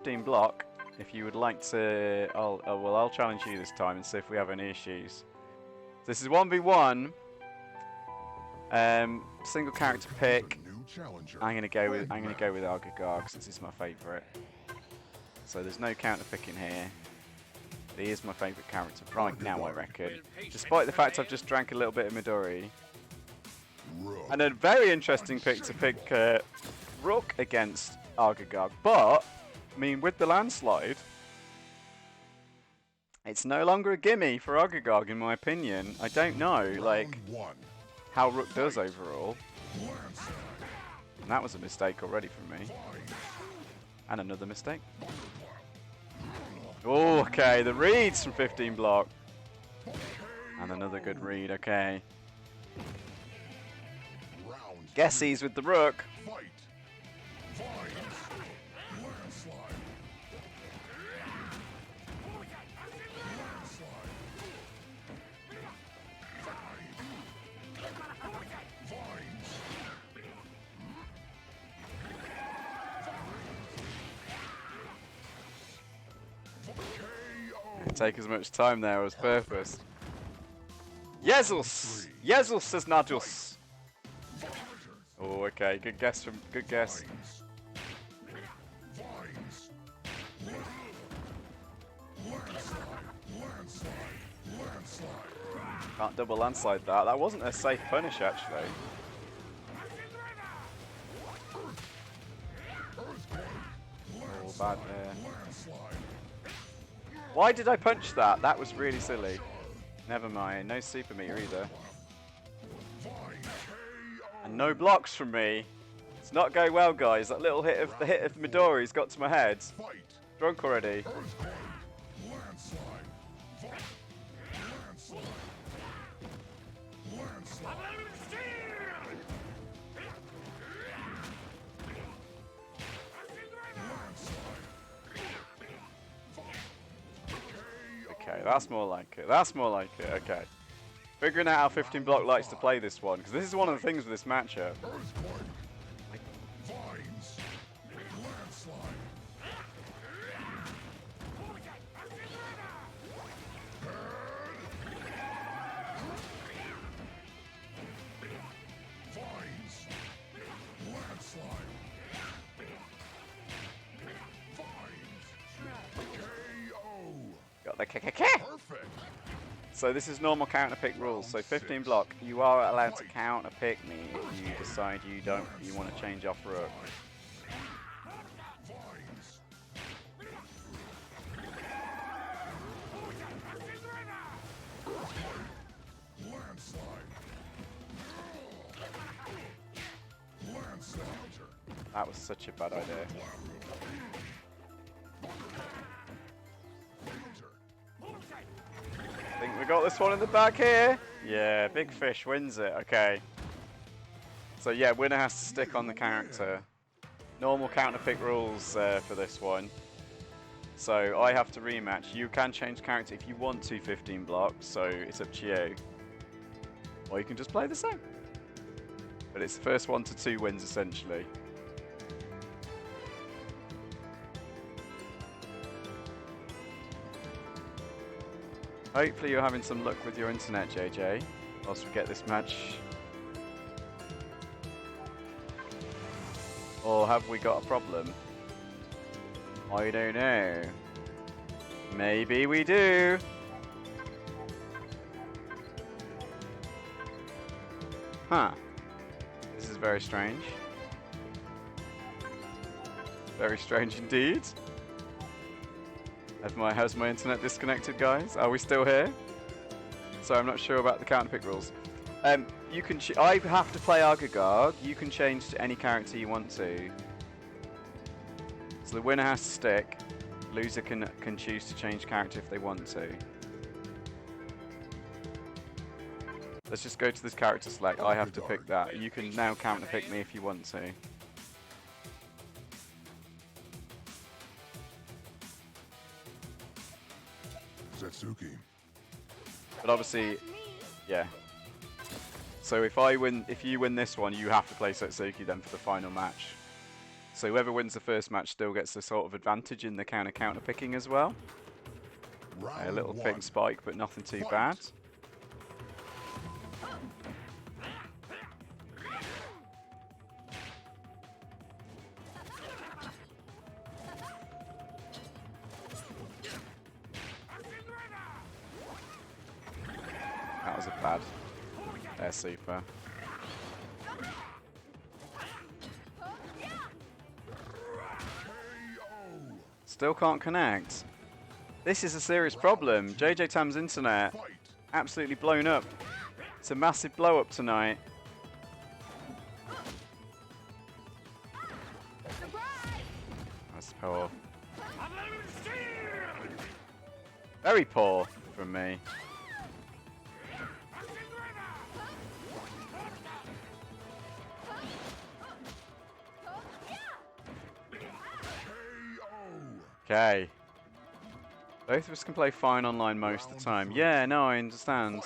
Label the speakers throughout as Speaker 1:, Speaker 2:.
Speaker 1: 15 block. If you would like to, I'll challenge you this time and see if we have any issues. This is 1v1. Single character pick. I'm gonna go with Argagog since it's my favourite. So there's no counter picking here. He is my favourite character right now, I reckon. Despite the fact I've just drank a little bit of Midori. And a very interesting pick to pick Rook against Argagog. But, I mean, with the landslide, it's no longer a gimme for Argagog, in my opinion. I don't know, like, how Rook does overall. And that was a mistake already from me. And another mistake. Oh, okay, the reads from 15 block. And another good read, okay. Guessies with the Rook. Take as much time there as purpose. Yezus! Yezus says Nahjus. Oh, okay. Good guess. Can't double landslide that. That wasn't a safe punish, actually. Oh, bad there. Why did I punch that? That was really silly. Never mind. No super meter either. And no blocks from me. It's not going well, guys. That little hit of Midori's got to my head. Drunk already. Okay, that's more like it. That's more like it. Okay. Figuring out how 15 block likes to play this one, because this is one of the things with this matchup. Got the KKK. So this is normal counter pick rules. So 15 block, you are allowed to counter pick me if you decide you want to change off Rook. That was such a bad idea. I think we got this one in the back here. Yeah, big fish wins it. Okay. So yeah, winner has to stick on the character. Normal counter pick rules for this one. So I have to rematch. You can change character if you want to 15 blocks, so it's up to you. Or you can just play the same. But it's the first 1 to 2 wins essentially. Hopefully you're having some luck with your internet, JJ, whilst we get this match. Or have we got a problem? I don't know. Maybe we do. Huh. This is very strange. Very strange indeed. Has my internet disconnected, guys? Are we still here? So I'm not sure about the counter pick rules. You can. I have to play Argagog. You can change to any character you want to. So the winner has to stick. Loser can choose to change character if they want to. Let's just go to this character select. I have to pick that. You can now counter pick me if you want to.
Speaker 2: Satsuki.
Speaker 1: But obviously, yeah. So if you win this one, you have to play Satsuki then for the final match. So whoever wins the first match still gets the sort of advantage in the counter picking as well. A little ping spike, but nothing too bad. That was a bad air super. Still can't connect. This is a serious problem. JJTam's internet absolutely blown up. It's a massive blow up tonight. That's poor. Very poor from me. Okay. Both of us can play fine online most of the time. Yeah, no, I understand.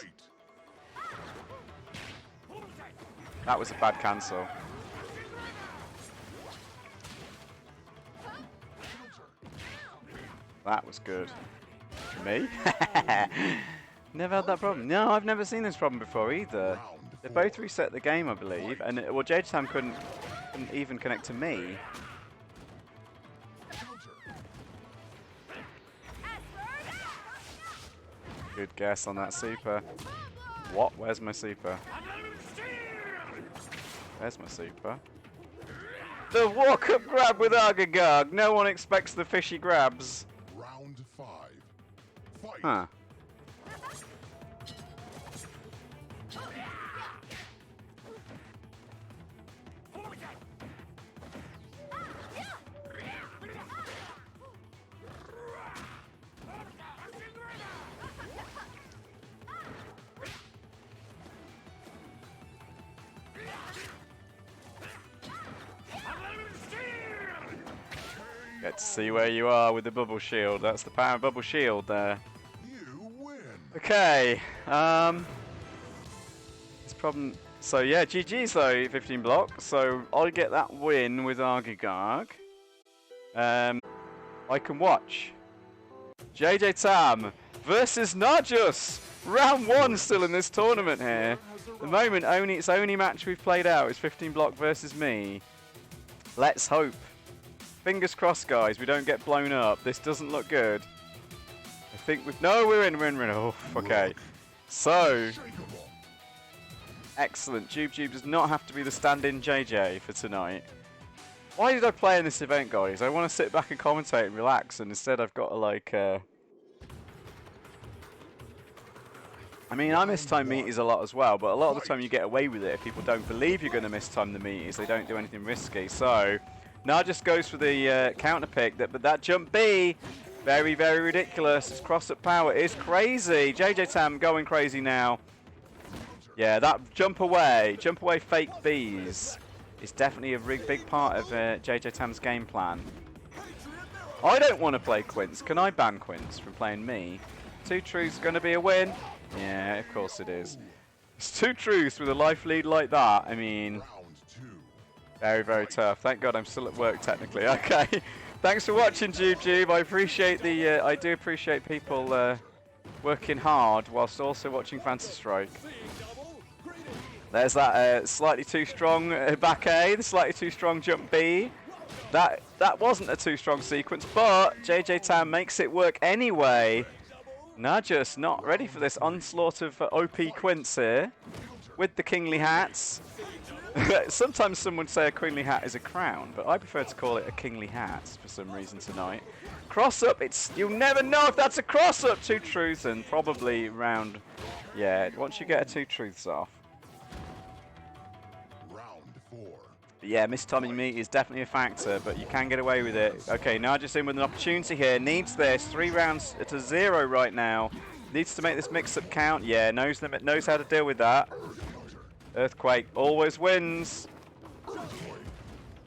Speaker 1: That was a bad cancel. That was good. Me? Never had that problem. No, I've never seen this problem before either. They both reset the game, I believe, and well, JJTam couldn't even connect to me. Good guess on that super. What? Where's my super? Where's my super? The walk-up grab with Agoners. No one expects the fishy grabs.
Speaker 2: Round 5. Fight.
Speaker 1: Huh. Get to see where you are with the bubble shield. That's the power of bubble shield there.
Speaker 2: You win.
Speaker 1: Okay. It's problem. So yeah, GG's though, 15 block. So I get that win with Agoners. I can watch JJTam versus Nahjus. Round 1 still in this tournament here. At the moment, it's only match we've played out is 15 block versus me. Let's hope. Fingers crossed, guys, we don't get blown up. This doesn't look good. I think we've... No, we're in. Oh, okay. So... Excellent. JJTam does not have to be the stand-in JJ for tonight. Why did I play in this event, guys? I want to sit back and commentate and relax, and instead I've got to, like... I mean, I mistime meaties a lot as well, but a lot of the time you get away with it. If people don't believe you're going to mistime the meaties, they don't do anything risky. So... Nahjus goes for the counter pick, but that jump B, very, very ridiculous. His cross-up power is crazy. JJTam going crazy now. Yeah, that jump away fake Bs is definitely a big part of JJTam's game plan. I don't want to play Quince. Can I ban Quince from playing me? 2 truths going to be a win? Yeah, of course it is. It's 2 truths with a life lead like that. I mean... Very, very tough. Thank God I'm still at work technically. Okay. Thanks for watching, JJTam. I appreciate the. I do appreciate people working hard whilst also watching Fantasy Strike. There's that slightly too strong back A, the slightly too strong jump B. That wasn't a too strong sequence, but JJTam makes it work anyway. Nahjus not ready for this onslaught of OP Quince here with the kingly hats. Sometimes some would say a queenly hat is a crown, but I prefer to call it a kingly hat for some reason tonight. Cross up, you'll never know if that's a cross up. 2 truths and probably round. Yeah, once you get a 2 truths off.
Speaker 2: Round 4.
Speaker 1: Yeah, mistiming me is definitely a factor, but you can get away with it. Okay, Nahjus in with an opportunity here. Needs this. 3 rounds to 0 right now. Needs to make this mix-up count. Yeah, knows how to deal with that. Earthquake always wins.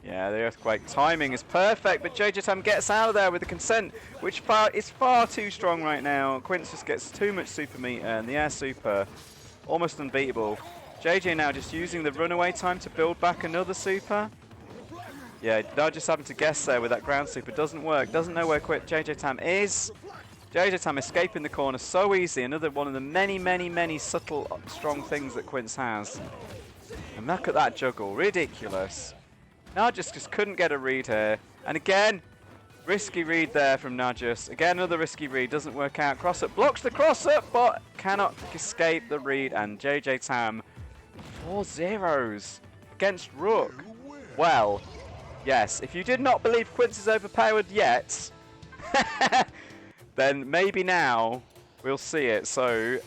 Speaker 1: Yeah, the Earthquake timing is perfect, but JJTam gets out of there with the consent, which is far too strong right now. Quince just gets too much super meter, and the air super almost unbeatable. JJ now just using the runaway time to build back another super. Yeah, now just having to guess there with that ground super doesn't work. Doesn't know where JJTam is. JJTam escaping the corner so easy. Another one of the many subtle, strong things that Quince has. And look at that juggle, ridiculous. Nahjus just couldn't get a read here. And again, risky read there from Nahjus. Again, another risky read, doesn't work out. Cross up, blocks the cross up, but cannot escape the read. And JJTam, 4-0s against Rook. Well, yes, if you did not believe Quince is overpowered yet, then maybe now we'll see it. So,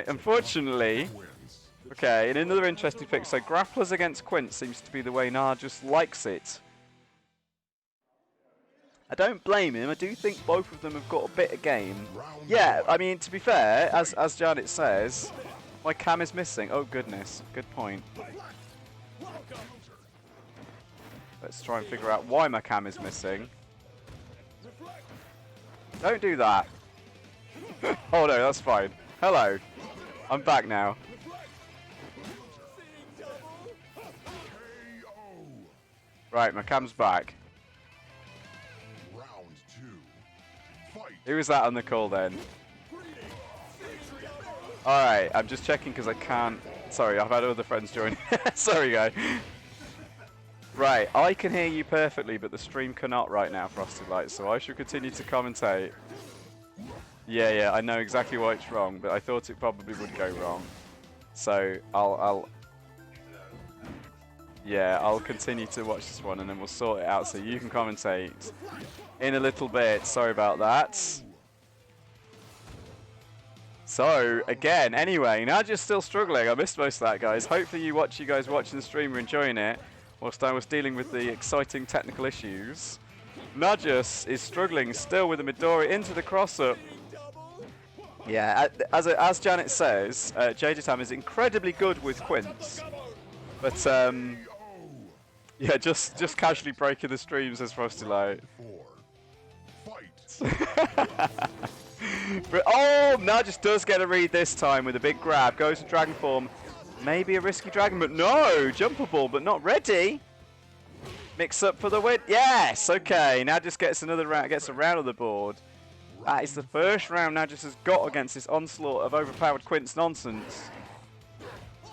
Speaker 1: unfortunately, okay, and another interesting pick. So, grapplers against Quince seems to be the way Nahjus likes it. I don't blame him. I do think both of them have got a bit of game. Yeah, I mean, to be fair, as Janet says, my cam is missing. Oh, goodness. Good point. Let's try and figure out why my cam is missing. Don't do that. Oh, no, that's fine. Hello. I'm back now. Right, my cam's back. Who was that on the call then? Alright, I'm just checking because I can't... Sorry, I've had other friends join. Sorry, guy. Right, I can hear you perfectly, but the stream cannot right now, Frosted Light, so I should continue to commentate. Yeah, I know exactly why it's wrong, but I thought it probably would go wrong. So, I'll continue to watch this one and then we'll sort it out so you can commentate in a little bit. Sorry about that. So, again, anyway, Nahjus still struggling. I missed most of that, guys. Hopefully you guys watching the stream are enjoying it, whilst I was dealing with the exciting technical issues. Nahjus is struggling still with the Midori into the cross-up. Yeah, as Janet says, JJTam is incredibly good with Quince. But, yeah, just casually breaking the stream, says Frosty Light. But, oh, Nahjus does get a read this time with a big grab. Goes to Dragon Form. Maybe a risky Dragon, but no! Jumpable, but not ready. Mix up for the win. Yes! Okay, Nahjus gets another round, gets a round on the board. That is the first round Nahjus has got against this onslaught of overpowered Quince nonsense.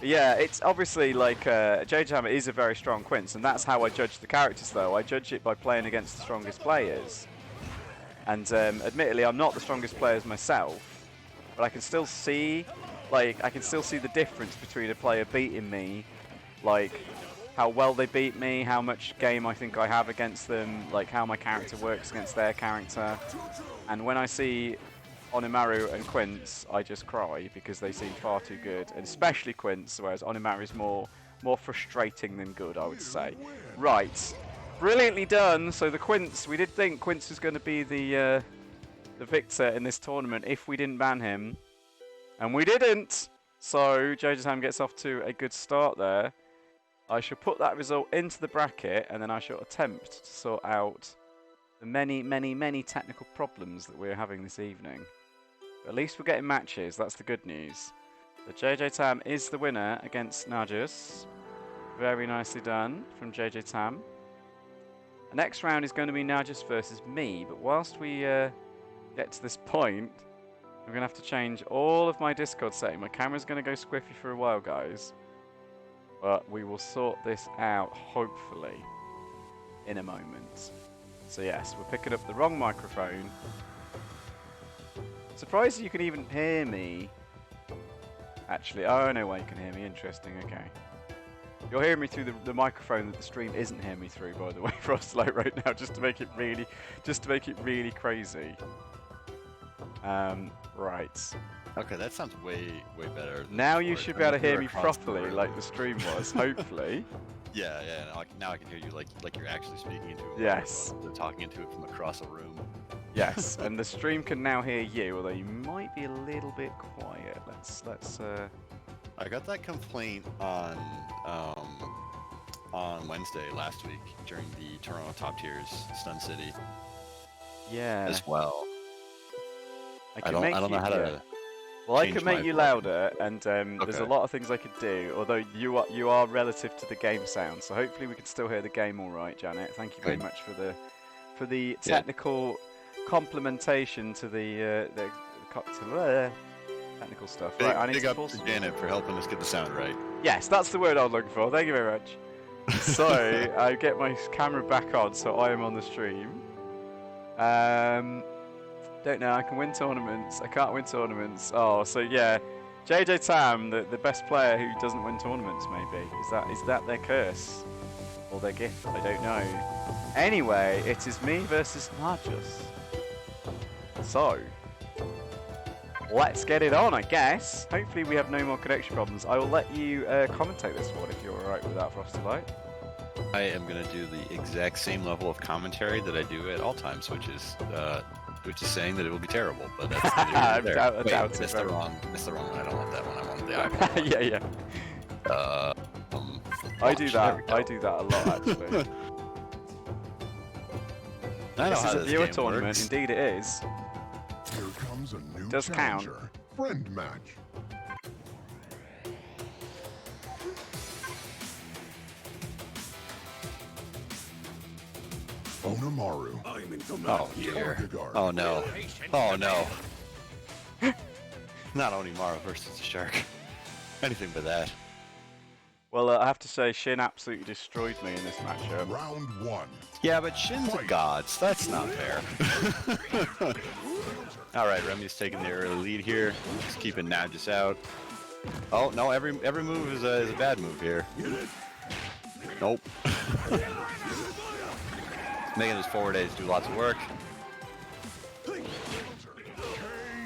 Speaker 1: Yeah, it's obviously like JJTam is a very strong Quince, and that's how I judge the characters though. I judge it by playing against the strongest players. And admittedly, I'm not the strongest players myself, but I can still see, the difference between a player beating me, like how well they beat me, how much game I think I have against them, like how my character works against their character. And when I see Onimaru and Quince, I just cry because they seem far too good, and especially Quince, whereas Onimaru is more frustrating than good, I would say. Right. Brilliantly done. So the Quince, we did think Quince was going to be the victor in this tournament if we didn't ban him, and we didn't. So JJTam gets off to a good start there. I shall put that result into the bracket, and then I shall attempt to sort out the many technical problems that we're having this evening. But at least we're getting matches. That's the good news. So JJTam is the winner against Nahjus. Very nicely done from JJTam. The next round is going to be Nahjus versus me, but whilst we get to this point, I'm going to have to change all of my Discord setting. My camera's going to go squiffy for a while, guys. But we will sort this out, hopefully, in a moment. So yes, we're picking up the wrong microphone. Surprised you can even hear me. Actually, oh, no way you can hear me. Interesting, okay. You're hearing me through the microphone that the stream isn't hearing me through, by the way, Frostlight, right now, just to make it really crazy. Right.
Speaker 3: Okay, that sounds way better.
Speaker 1: Now you should be able to hear me properly, like the stream was, hopefully.
Speaker 3: Yeah. Now I can hear you like you're actually speaking into it.
Speaker 1: Yes.
Speaker 3: Talking into it from across a room.
Speaker 1: Yes, and the stream can now hear you, although you might be a little bit quiet. Let's.
Speaker 3: I got that complaint on Wednesday last week during the Toronto Top Tiers Stun City.
Speaker 1: Yeah.
Speaker 3: As well.
Speaker 1: I don't know how to. Well, I
Speaker 3: change
Speaker 1: can make
Speaker 3: my
Speaker 1: you
Speaker 3: volume.
Speaker 1: louder, and there's a
Speaker 3: Okay.
Speaker 1: lot of things I could do. Although you are relative to the game sound, so hopefully we can still hear the game all right, Janet. Thank you very
Speaker 3: Good.
Speaker 1: much for the
Speaker 3: Yeah.
Speaker 1: technical complementation to the technical stuff.
Speaker 3: Big,
Speaker 1: Right, I need
Speaker 3: big
Speaker 1: to
Speaker 3: up
Speaker 1: pause.
Speaker 3: to Janet for helping us get the sound right.
Speaker 1: Yes, that's the word I was looking for. Thank you very much. So I get my camera back on, so I am on the stream. Don't know. I can win tournaments. I can't win tournaments. Oh, so yeah, JJTam, the best player who doesn't win tournaments. Maybe is that their curse or their gift? I don't know. Anyway, it is me versus Nahjus. So let's get it on, I guess. Hopefully we have no more connection problems. I will let you commentate this one if you're alright with that, Frosty Light.
Speaker 3: I am gonna do the exact same level of commentary that I do at all times, which is saying that it will be terrible. But that's
Speaker 1: I
Speaker 3: there.
Speaker 1: doubt
Speaker 3: Wait,
Speaker 1: it.
Speaker 3: that's the wrong one. I don't want that one. I want the Agoners one.
Speaker 1: Yeah. I do
Speaker 3: watch,
Speaker 1: that.
Speaker 3: there we go.
Speaker 1: I do that a lot, actually.
Speaker 3: I know
Speaker 1: This
Speaker 3: how
Speaker 1: is a
Speaker 3: this
Speaker 1: viewer
Speaker 3: game
Speaker 1: tournament.
Speaker 3: works.
Speaker 1: Indeed, it is.
Speaker 2: Here comes a new
Speaker 1: Does count.
Speaker 2: challenger. Friend match. Onamaru.
Speaker 3: Oh dear.
Speaker 2: Odegaard.
Speaker 3: Oh no. Oh no. Not Onimaro versus the Shark. Anything but that.
Speaker 1: Well, I have to say, Shin absolutely destroyed me in this matchup.
Speaker 2: Round one.
Speaker 3: Yeah, but Shin's a god, so that's not fair. Alright, Remy's taking the early lead here. Just keeping Nahjus out. Oh, no, every move is a bad move here. Nope. Making his forward A's do lots of work.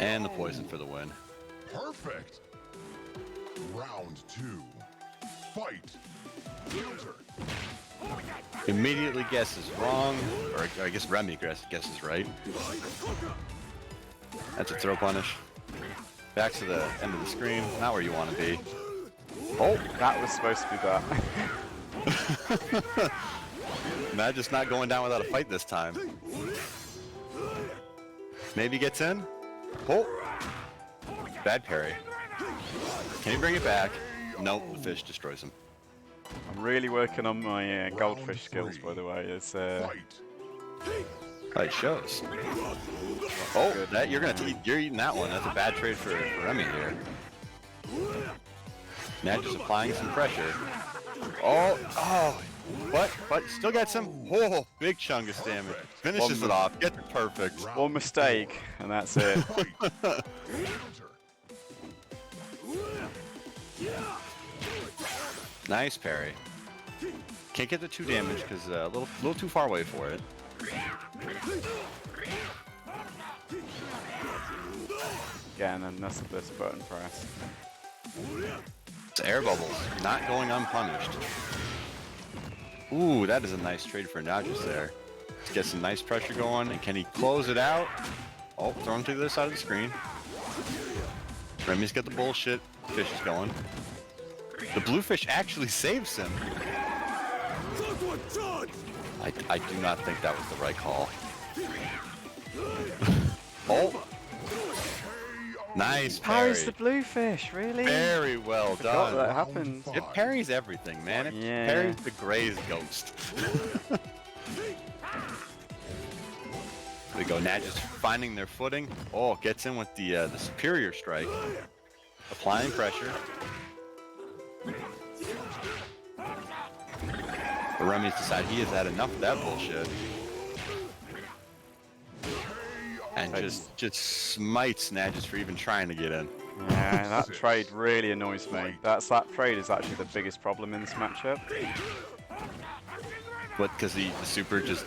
Speaker 3: And the poison for the win.
Speaker 2: Perfect. Round two. Fight.
Speaker 3: Immediately guesses wrong, or I guess Remy guesses right. That's a throw punish. Back to the end of the screen, not where you want to be.
Speaker 1: Oh, that was supposed to be that.
Speaker 3: Matt just not going down without a fight this time. Maybe gets in. Oh, bad parry. Can he bring it back? Nope, the fish destroys him.
Speaker 1: I'm really working on my goldfish skills, by the way. It's
Speaker 2: Fight.
Speaker 3: Oh, it shows. Oh,
Speaker 1: good.
Speaker 3: that you're eating that one. That's a bad trade for Remy here. Now just applying some pressure. Oh, what? Still got some. Oh, big chungus damage. Finishes it off. Gets it perfect.
Speaker 1: one mistake, and that's it.
Speaker 3: Nice parry. Can't get the 2 damage because a little too far away for it.
Speaker 1: Again, and that's the best button press.
Speaker 3: It's air bubbles, not going unpunished. Ooh, that is a nice trade for Nahjus there. Let's get some nice pressure going, and can he close it out? Oh, thrown to the other side of the screen. Remy's got the bullshit. Fish is going. The blue fish actually saves him. I do not think that was the right call. Oh! Nice parry.
Speaker 1: Parry's the bluefish, really?
Speaker 3: Very well
Speaker 1: Forgot
Speaker 3: done.
Speaker 1: that happened.
Speaker 3: It parries everything, man. It
Speaker 1: Yeah.
Speaker 3: parries the Gray's ghost. There we go. Nahjus finding their footing. Oh, gets in with the superior strike. Applying pressure. But Remy's decided he has had enough of that bullshit. And just smites Nahjus for even trying to get in.
Speaker 1: Yeah, that trade really annoys me. That trade is actually the biggest problem in this matchup.
Speaker 3: What, because the super just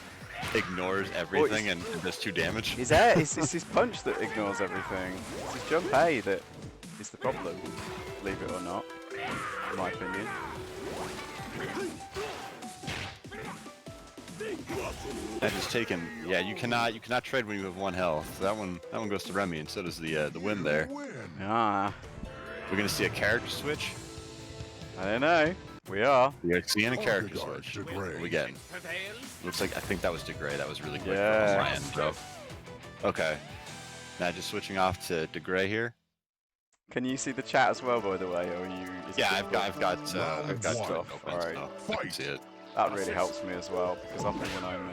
Speaker 3: ignores everything and does 2 damage?
Speaker 1: It's his punch that ignores everything. It's his jump A that is the problem, believe it or not, in my opinion.
Speaker 3: That is taken. Yeah, you cannot trade when you have 1 health. That one goes to Remy, and so does the win there.
Speaker 1: Ah,
Speaker 3: We're gonna see a character switch.
Speaker 1: I don't know. We are.
Speaker 3: We're seeing a character
Speaker 2: Odegaard,
Speaker 3: switch.
Speaker 2: De
Speaker 3: What are we
Speaker 2: Grey.
Speaker 3: getting? Looks like I think that was De Grey. That was really quick
Speaker 1: Yeah.
Speaker 3: from my end. So, okay. Now just switching off to De Grey here.
Speaker 1: Can you see the chat as well, by the way, or are you? Is it
Speaker 3: Yeah,
Speaker 1: difficult?
Speaker 3: I've got
Speaker 2: Round
Speaker 3: stuff
Speaker 2: one.
Speaker 3: open,
Speaker 1: Alright.
Speaker 3: so I can see it.
Speaker 1: That really helps me as well because often when I'm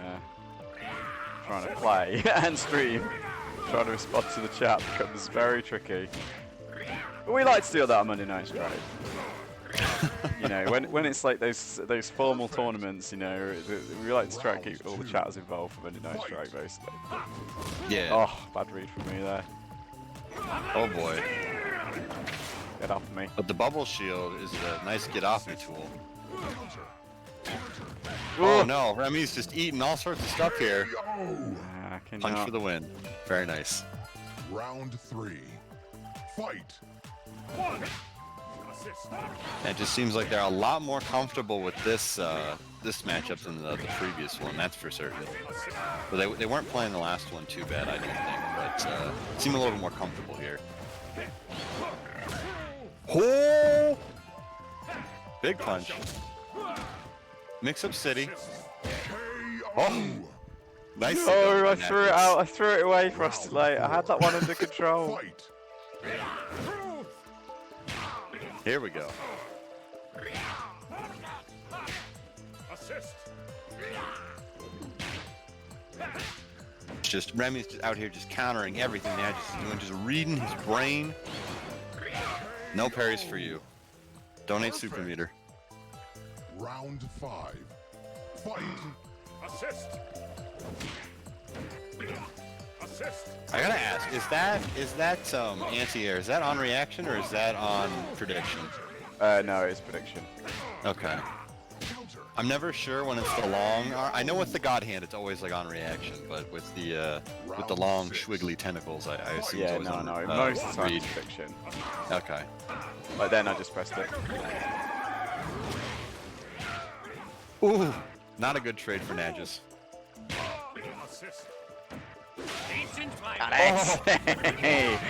Speaker 1: trying to play and stream, trying to respond to the chat becomes very tricky. But we like to do that on Monday Night Strike. You know, when it's like those formal tournaments, you know, we like to try and keep all the chatters involved for Monday Night Strike, basically.
Speaker 3: Yeah.
Speaker 1: Oh, bad read from me there.
Speaker 3: Oh boy.
Speaker 1: Get off me.
Speaker 3: But the bubble shield is a nice get off me tool.
Speaker 1: Ooh.
Speaker 3: Oh no, Remy's just eating all sorts of stuff here.
Speaker 1: I
Speaker 3: Punch
Speaker 1: cannot.
Speaker 3: for the win. Very nice.
Speaker 2: Round 3. Fight.
Speaker 3: It just seems like they're a lot more comfortable with this this matchup than the previous one. That's for certain. But they weren't playing the last one too bad, I don't think. But seem a little more comfortable here. Oh! Big punch. Mix-up city. Oh! Nice.
Speaker 1: Oh, I threw it out. I threw it away, Frosty Light. I had that one under control.
Speaker 2: Fight.
Speaker 3: Here we go. It's just Remy's just out here just countering everything Nahjus is doing, just reading his brain. No parries for you. Donate super meter.
Speaker 2: Round 5. Fight.
Speaker 3: I gotta ask, is that anti-air? Is that on reaction or is that on prediction?
Speaker 1: No, it's prediction.
Speaker 3: Okay. I'm never sure when it's the long. I know with the God Hand it's always like on reaction, but with the long squiggly tentacles, I assume it's
Speaker 1: Yeah,
Speaker 3: always
Speaker 1: no,
Speaker 3: on
Speaker 1: no. Most of the time
Speaker 3: read.
Speaker 1: it's prediction.
Speaker 3: Okay.
Speaker 1: But then I just pressed it.
Speaker 3: Ooh, not a good trade for Nahjus.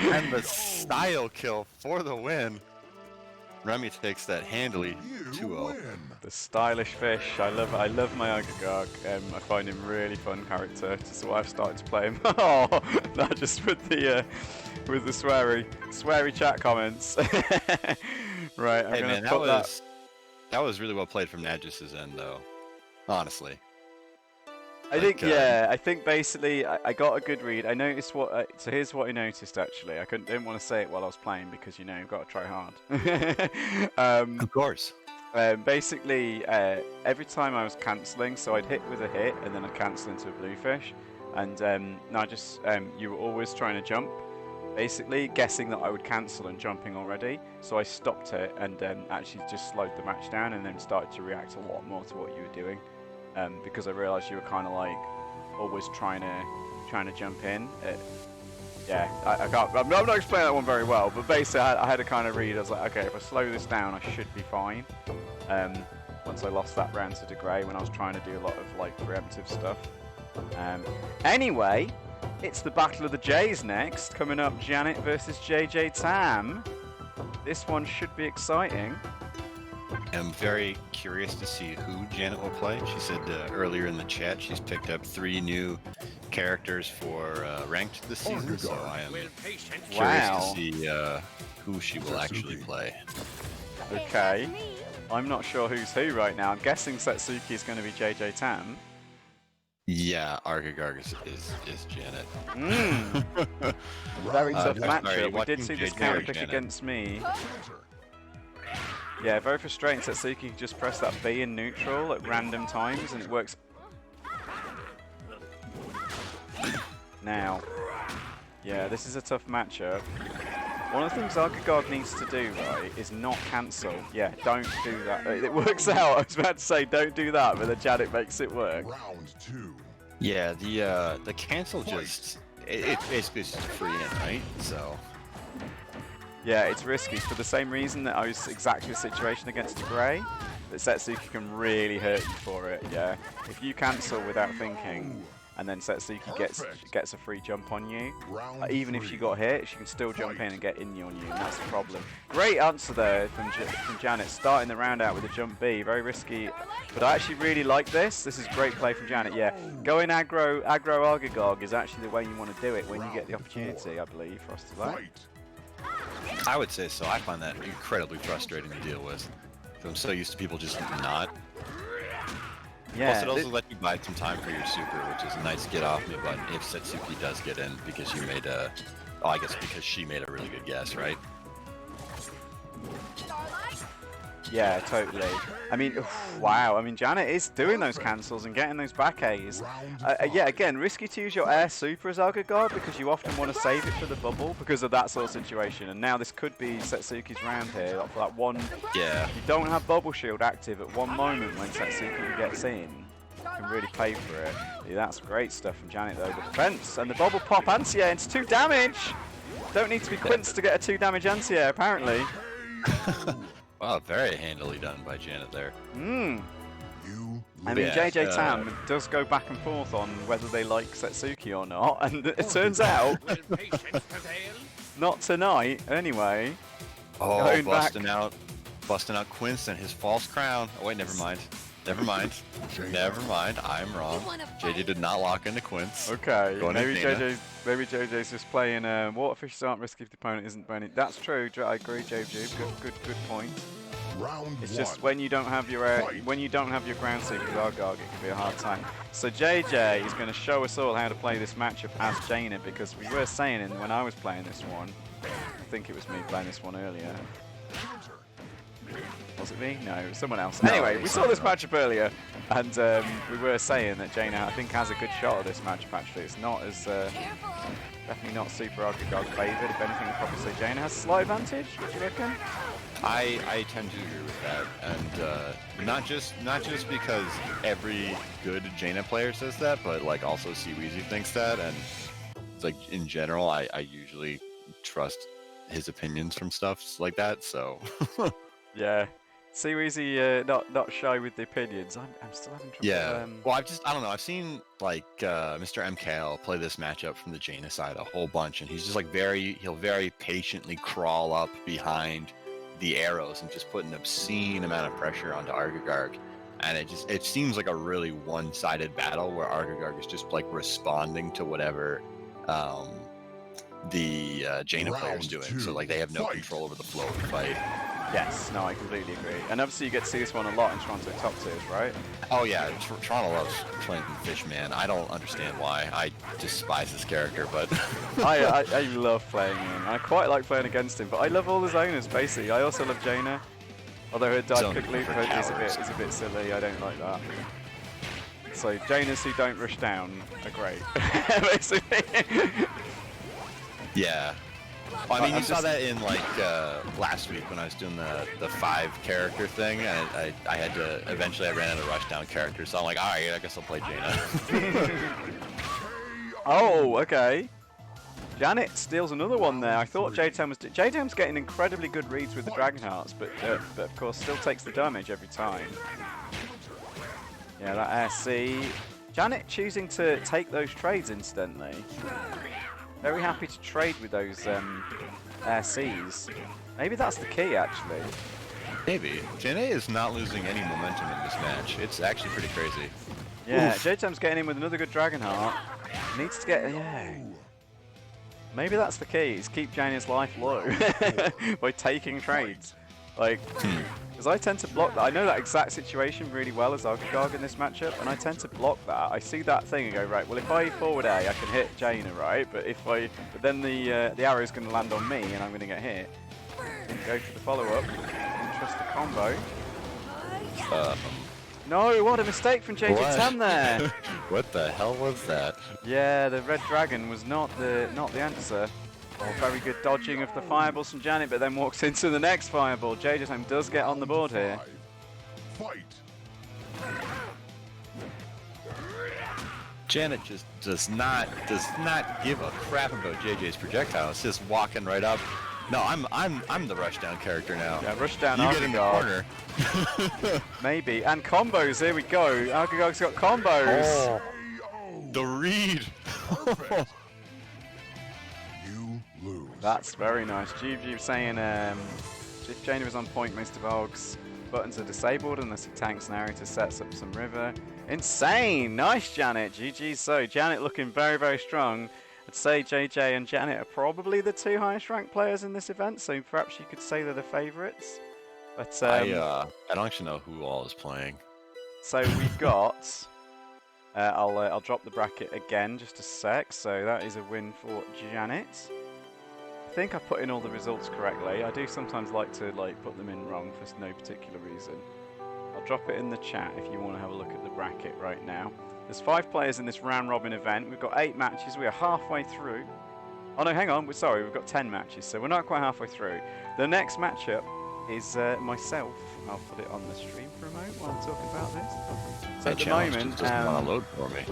Speaker 3: And the style kill for the win. Remy takes that handily
Speaker 2: You
Speaker 3: 2-0.
Speaker 2: win.
Speaker 1: The stylish fish. I love my Agagog. I find him really fun character. Just why I've started to play him. Oh, not just with the sweary chat comments. Right. I'm
Speaker 3: Hey
Speaker 1: gonna
Speaker 3: man,
Speaker 1: put
Speaker 3: that was really well played from Nahjus' end though. Honestly.
Speaker 1: I think,
Speaker 3: Like,
Speaker 1: yeah, I think basically I got a good read. I noticed so here's what I noticed actually. I didn't want to say it while I was playing because, you know, you've got to try hard.
Speaker 3: Of course.
Speaker 1: Basically, every time I was cancelling, so I'd hit with a hit and then I'd cancel into a bluefish. And you were always trying to jump, basically guessing that I would cancel and jumping already. So I stopped it and actually just slowed the match down and then started to react a lot more to what you were doing. Because I realised you were kind of like always trying to jump in. Yeah, I'm not explaining that one very well, but basically I had a kind of read. I was like, okay, if I slow this down, I should be fine. Once I lost that round to De Grey when I was trying to do a lot of like preemptive stuff. Anyway, it's the Battle of the Jays next, coming up. Janet versus JJTam. This one should be exciting.
Speaker 3: I'm very curious to see who Janet will play. She said earlier in the chat she's picked up 3 new characters for ranked this season, so I am curious to see who she will actually play.
Speaker 1: Okay. I'm not sure who's who right now. I'm guessing Setsuki is going to be JJTam.
Speaker 3: Yeah, Argagarg is Janet.
Speaker 1: Very tough
Speaker 3: sorry,
Speaker 1: matchup. We
Speaker 3: watching
Speaker 1: did see this
Speaker 3: JJ
Speaker 1: counter
Speaker 3: or
Speaker 1: pick
Speaker 3: Janet?
Speaker 1: against me. Yeah, very frustrating. Setsuki can just press that B in neutral at random times and it works. Now, yeah, this is a tough matchup. One of the things Agagog needs to do, right, is not cancel. Yeah, don't do that. It works out. I was about to say don't do that, but then Janet makes it work.
Speaker 2: Round 2.
Speaker 3: Yeah, the cancel just it's basically just a free in, right? So
Speaker 1: Yeah, it's risky for the same reason that I was exactly the situation against De Grey. That Setsuki can really hurt you for it. Yeah, if you cancel without thinking, and then Setsuki gets a free jump on you, even if she got hit, she can still jump in and get in on you, and that's the problem. Great answer there from Janet, starting the round out with a jump B, very risky, but I actually really like this. This is great play from Janet. Yeah, going aggro Agagog is actually the way you want to do it when you get the opportunity, I believe, for us to that.
Speaker 3: I would say so. I find that incredibly frustrating to deal with. I'm so used to people just not.
Speaker 1: Yeah.
Speaker 3: Plus, it also lets you buy some time for your super, which is a nice get off me button if Setsuki does get in because you made a. Oh, I guess because she made a really good guess, right?
Speaker 1: Yeah, totally. I mean, wow. I mean, Janet is doing those cancels and getting those back A's. Yeah, again, risky to use your air super as Agoners because you often want to save it for the bubble because of that sort of situation. And now this could be Setsuki's round here for that one.
Speaker 3: Yeah.
Speaker 1: You don't have bubble shield active at one moment when Setsuki gets in. You can really pay for it. Yeah, that's great stuff from Janet though. The defense and the bubble pop anti-air into 2 damage. Don't need to be Quince to get a 2 damage anti-air apparently.
Speaker 3: Wow, very handily done by Janet there.
Speaker 1: Hmm.
Speaker 2: You
Speaker 1: I mean,
Speaker 3: Yeah,
Speaker 1: JJTam does go back and forth on whether they like Setsuki or not, and it turns out, not tonight, anyway.
Speaker 3: Oh,
Speaker 1: Going
Speaker 3: busting out Quince and his false crown. Oh wait, never mind. Never mind. Never mind. I'm wrong. JJ did not lock into Quince.
Speaker 1: Okay,
Speaker 3: Going
Speaker 1: maybe
Speaker 3: to
Speaker 1: JJ's just playing. Waterfishes aren't risky if the opponent isn't burning. That's true. I agree, JJ. Good point.
Speaker 2: round
Speaker 1: It's
Speaker 2: one.
Speaker 1: just when you don't have your when you don't have your ground super with Argog, it can be a hard time. So JJ is going to show us all how to play this matchup as Jaina because we were saying it when I was playing this one. I think it was me playing this one earlier. Was it me? No, it was someone else.
Speaker 3: No,
Speaker 1: Anyway, we
Speaker 3: it's
Speaker 1: saw this
Speaker 3: someone
Speaker 1: matchup earlier, and we were saying that Jaina, I think, has a good shot at this matchup. Actually, it's not as definitely not super Argog favoured. If anything, I'd probably say Jaina has a slight advantage. What do you reckon?
Speaker 3: I tend to agree with that, and not just because every good Jaina player says that, but like also Seaweezy thinks that, and it's like in general, I usually trust his opinions from stuff like that. So
Speaker 1: Yeah, Seaweezy not shy with the opinions. I'm still having trouble.
Speaker 3: yeah. Well, I don't know. I've seen like Mr. MKL play this matchup from the Jaina side a whole bunch, and he's just like he'll very patiently crawl up behind the arrows and just put an obscene amount of pressure onto Argagarg, and it seems like a really one-sided battle where Argagarg is just like responding to whatever the Jaina player's doing. So like they have no control over the flow of the fight.
Speaker 1: Yes, no, I completely agree. And obviously you get to see this one a lot in Toronto top tiers, right?
Speaker 3: Oh yeah, Toronto loves playing Fishman. I don't understand why. I despise this character, but
Speaker 1: I love playing him. I quite like playing against him, but I love all the zoners basically. I also love Jaina, although her dive
Speaker 3: Zoning
Speaker 1: quickly
Speaker 3: for cowards.
Speaker 1: is a bit silly. I don't like that. So Jainas who don't rush down are great, basically.
Speaker 3: yeah. Well, I mean,
Speaker 1: I'm
Speaker 3: you saw
Speaker 1: just-
Speaker 3: that in like last week when I was doing the 5 character thing, and I had to eventually I ran out of rushdown characters, so I'm like, all right, I guess I'll play Jaina.
Speaker 1: Oh, okay. Janet steals another one there. I thought JJTam was... JJTam's getting incredibly good reads with the Dragon Hearts, but of course still takes the damage every time. Yeah, that SC. Janet choosing to take those trades instantly. Very happy to trade with those Cs. Maybe that's the key, actually.
Speaker 3: Maybe. Jaina is not losing any momentum in this match. It's actually pretty crazy.
Speaker 1: Yeah, JJTam's getting in with another good Dragon Heart. Needs to get... Yeah. Maybe that's the key, is keep Jaina's life low by taking trades. Like, because I tend to block that. I know that exact situation really well as Argagarg in this matchup, and I tend to block that. I see that thing and go, right, well, if I forward A, I can hit Jaina, right? But then the arrow's going to land on me, and I'm going to get hit. Go for the follow-up. Trust the combo. No, what a mistake from JJTam there.
Speaker 3: What the hell was that?
Speaker 1: Yeah, the red dragon was not the answer. Oh, very good dodging of the fireballs from Janet, but then walks into the next fireball. JJTam does get on the board here.
Speaker 2: Fight.
Speaker 3: Janet just does not give a crap about JJ's projectile. It's just walking right up. No, I'm the rushdown character now.
Speaker 1: Yeah, rush down
Speaker 3: You get in the
Speaker 1: Argagarg.
Speaker 3: corner.
Speaker 1: Maybe. And combos, here we go. Argagarg's got combos.
Speaker 3: Oh, the read.
Speaker 2: You lose.
Speaker 1: That's very nice. GG saying if Jaina is on point, most of Og's buttons are disabled unless he tanks an arrow to sets up some river. Insane! Nice, Janet. GG. So, Janet looking very, very strong. I'd say JJ and Janet are probably the 2 highest ranked players in this event, so perhaps you could say they're the favourites. But
Speaker 3: I don't actually know who all is playing.
Speaker 1: so we've got. I'll drop the bracket again just a sec. So that is a win for Janet. I think I put in all the results correctly. I do sometimes like to put them in wrong for no particular reason. I'll drop it in the chat if you want to have a look at the bracket right now. There's 5 players in this round robin event. We've got 8 matches. We are halfway through. Oh no, hang on. Sorry, we've got 10 matches, so we're not quite halfway through. The next matchup is myself. I'll put it on the stream for a moment while I'm talking about this. So at the moment,
Speaker 3: doesn't want to load for me.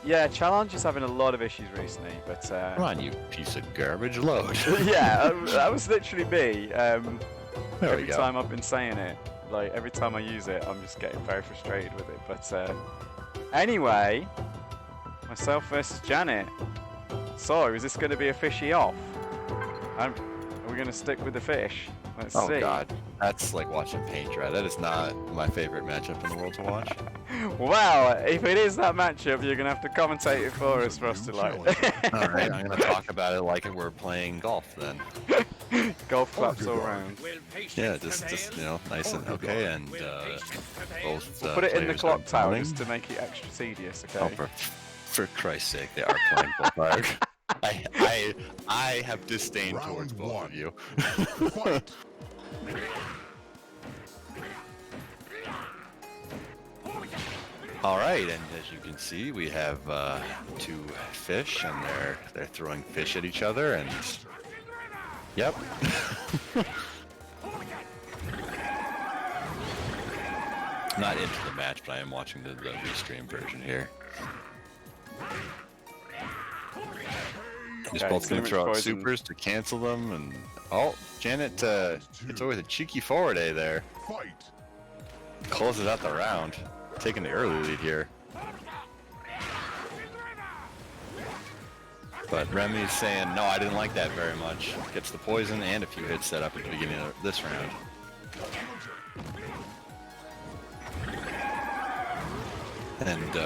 Speaker 1: Yeah, Challenge is having a lot of issues recently, but
Speaker 3: Come on, you piece of garbage, load.
Speaker 1: yeah, that was literally me.
Speaker 3: Every
Speaker 1: time I've been saying it, every time I use it, I'm just getting very frustrated with it. But anyway, myself versus Janet. So, is this going to be a fishy off? Are we going to stick with the fish? Let's see.
Speaker 3: Oh god, that's like watching paint dry. That is not my favorite matchup in the world to watch.
Speaker 1: Well, if it is that matchup, you're going to have to commentate it for us to like.
Speaker 3: Alright, I'm going to talk about it like we're playing golf then.
Speaker 1: Golf claps all around.
Speaker 3: Yeah, just nice and okay, and both
Speaker 1: We'll put it in the
Speaker 3: players
Speaker 1: clock
Speaker 3: are
Speaker 1: tower
Speaker 3: pounding.
Speaker 1: just to make it extra tedious, okay?
Speaker 3: Oh, for Christ's sake, they are playing both hard. I have disdain towards
Speaker 2: Round
Speaker 3: both
Speaker 2: one.
Speaker 3: of you.
Speaker 2: Fight.
Speaker 3: All right, and as you can see, we have 2 fish, and they're throwing fish at each other, and yep. Not into the match, but I am watching the restream version here. He's
Speaker 1: Okay,
Speaker 3: both going to throw out
Speaker 1: poison.
Speaker 3: supers to cancel them, and oh, Janet gets away with a cheeky forward A there.
Speaker 2: Fight.
Speaker 3: Closes out the round, taking the early lead here. But Remy's saying, no, I didn't like that very much. Gets the poison and a few hits set up at the beginning of this round. And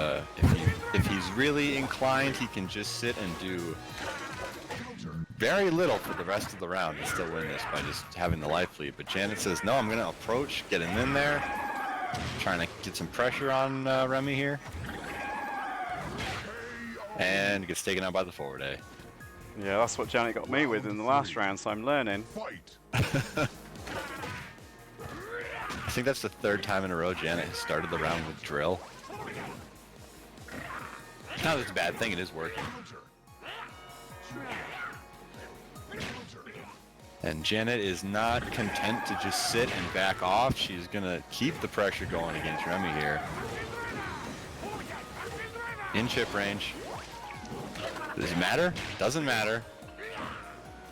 Speaker 3: if he's really inclined, he can just sit and do very little for the rest of the round and still win this by just having the life lead. But Janet says, no, I'm going to approach, get him in there, trying to get some pressure on Remy here. And gets taken out by the forward A.
Speaker 1: Yeah, that's what Janet got me with in the last round, so I'm learning.
Speaker 2: Fight.
Speaker 3: I think that's the 3rd time in a row Janet has started the round with drill. Not that it's a bad thing, it is working. And Janet is not content to just sit and back off. She's going to keep the pressure going against Remy here. In chip range. Does it matter? Doesn't matter.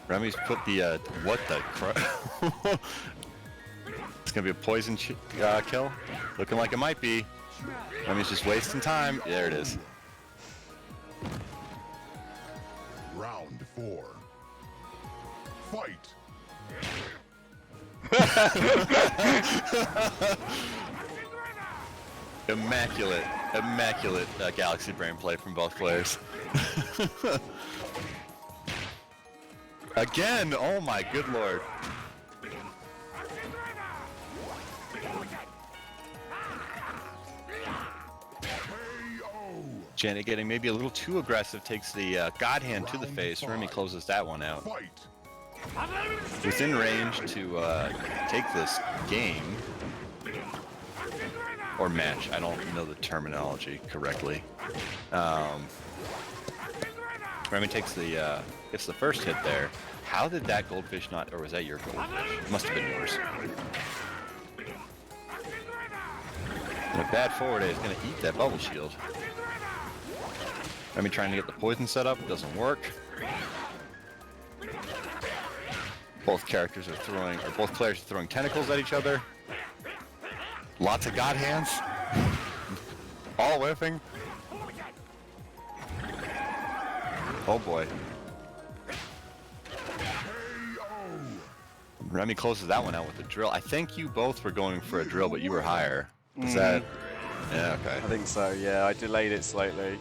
Speaker 3: Remy's put the, what the crap? It's going to be a poison kill. Looking like it might be. Remy's just wasting time. There it is.
Speaker 2: Round 4. Fight.
Speaker 3: Immaculate Galaxy Brain play from both players. Again, oh my good lord. Janet getting maybe a little too aggressive, takes the God Hand to the face. Remy closes that one out.
Speaker 2: Fight.
Speaker 3: Within range to take this game. Or match, I don't know the terminology correctly. Remy takes the, gets the first hit there. How did that goldfish not, or was that your goldfish? It must have been yours. And a bad forward A is going to eat that bubble shield. Remy trying to get the poison set up, doesn't work. Both characters are throwing, or both players are throwing tentacles at each other. Lots of God Hands. All whiffing. Oh boy. Remy closes that one out with a drill. I think you both were going for a drill, but you were higher. Is that? Yeah, okay.
Speaker 1: I think so, yeah. I delayed it slightly.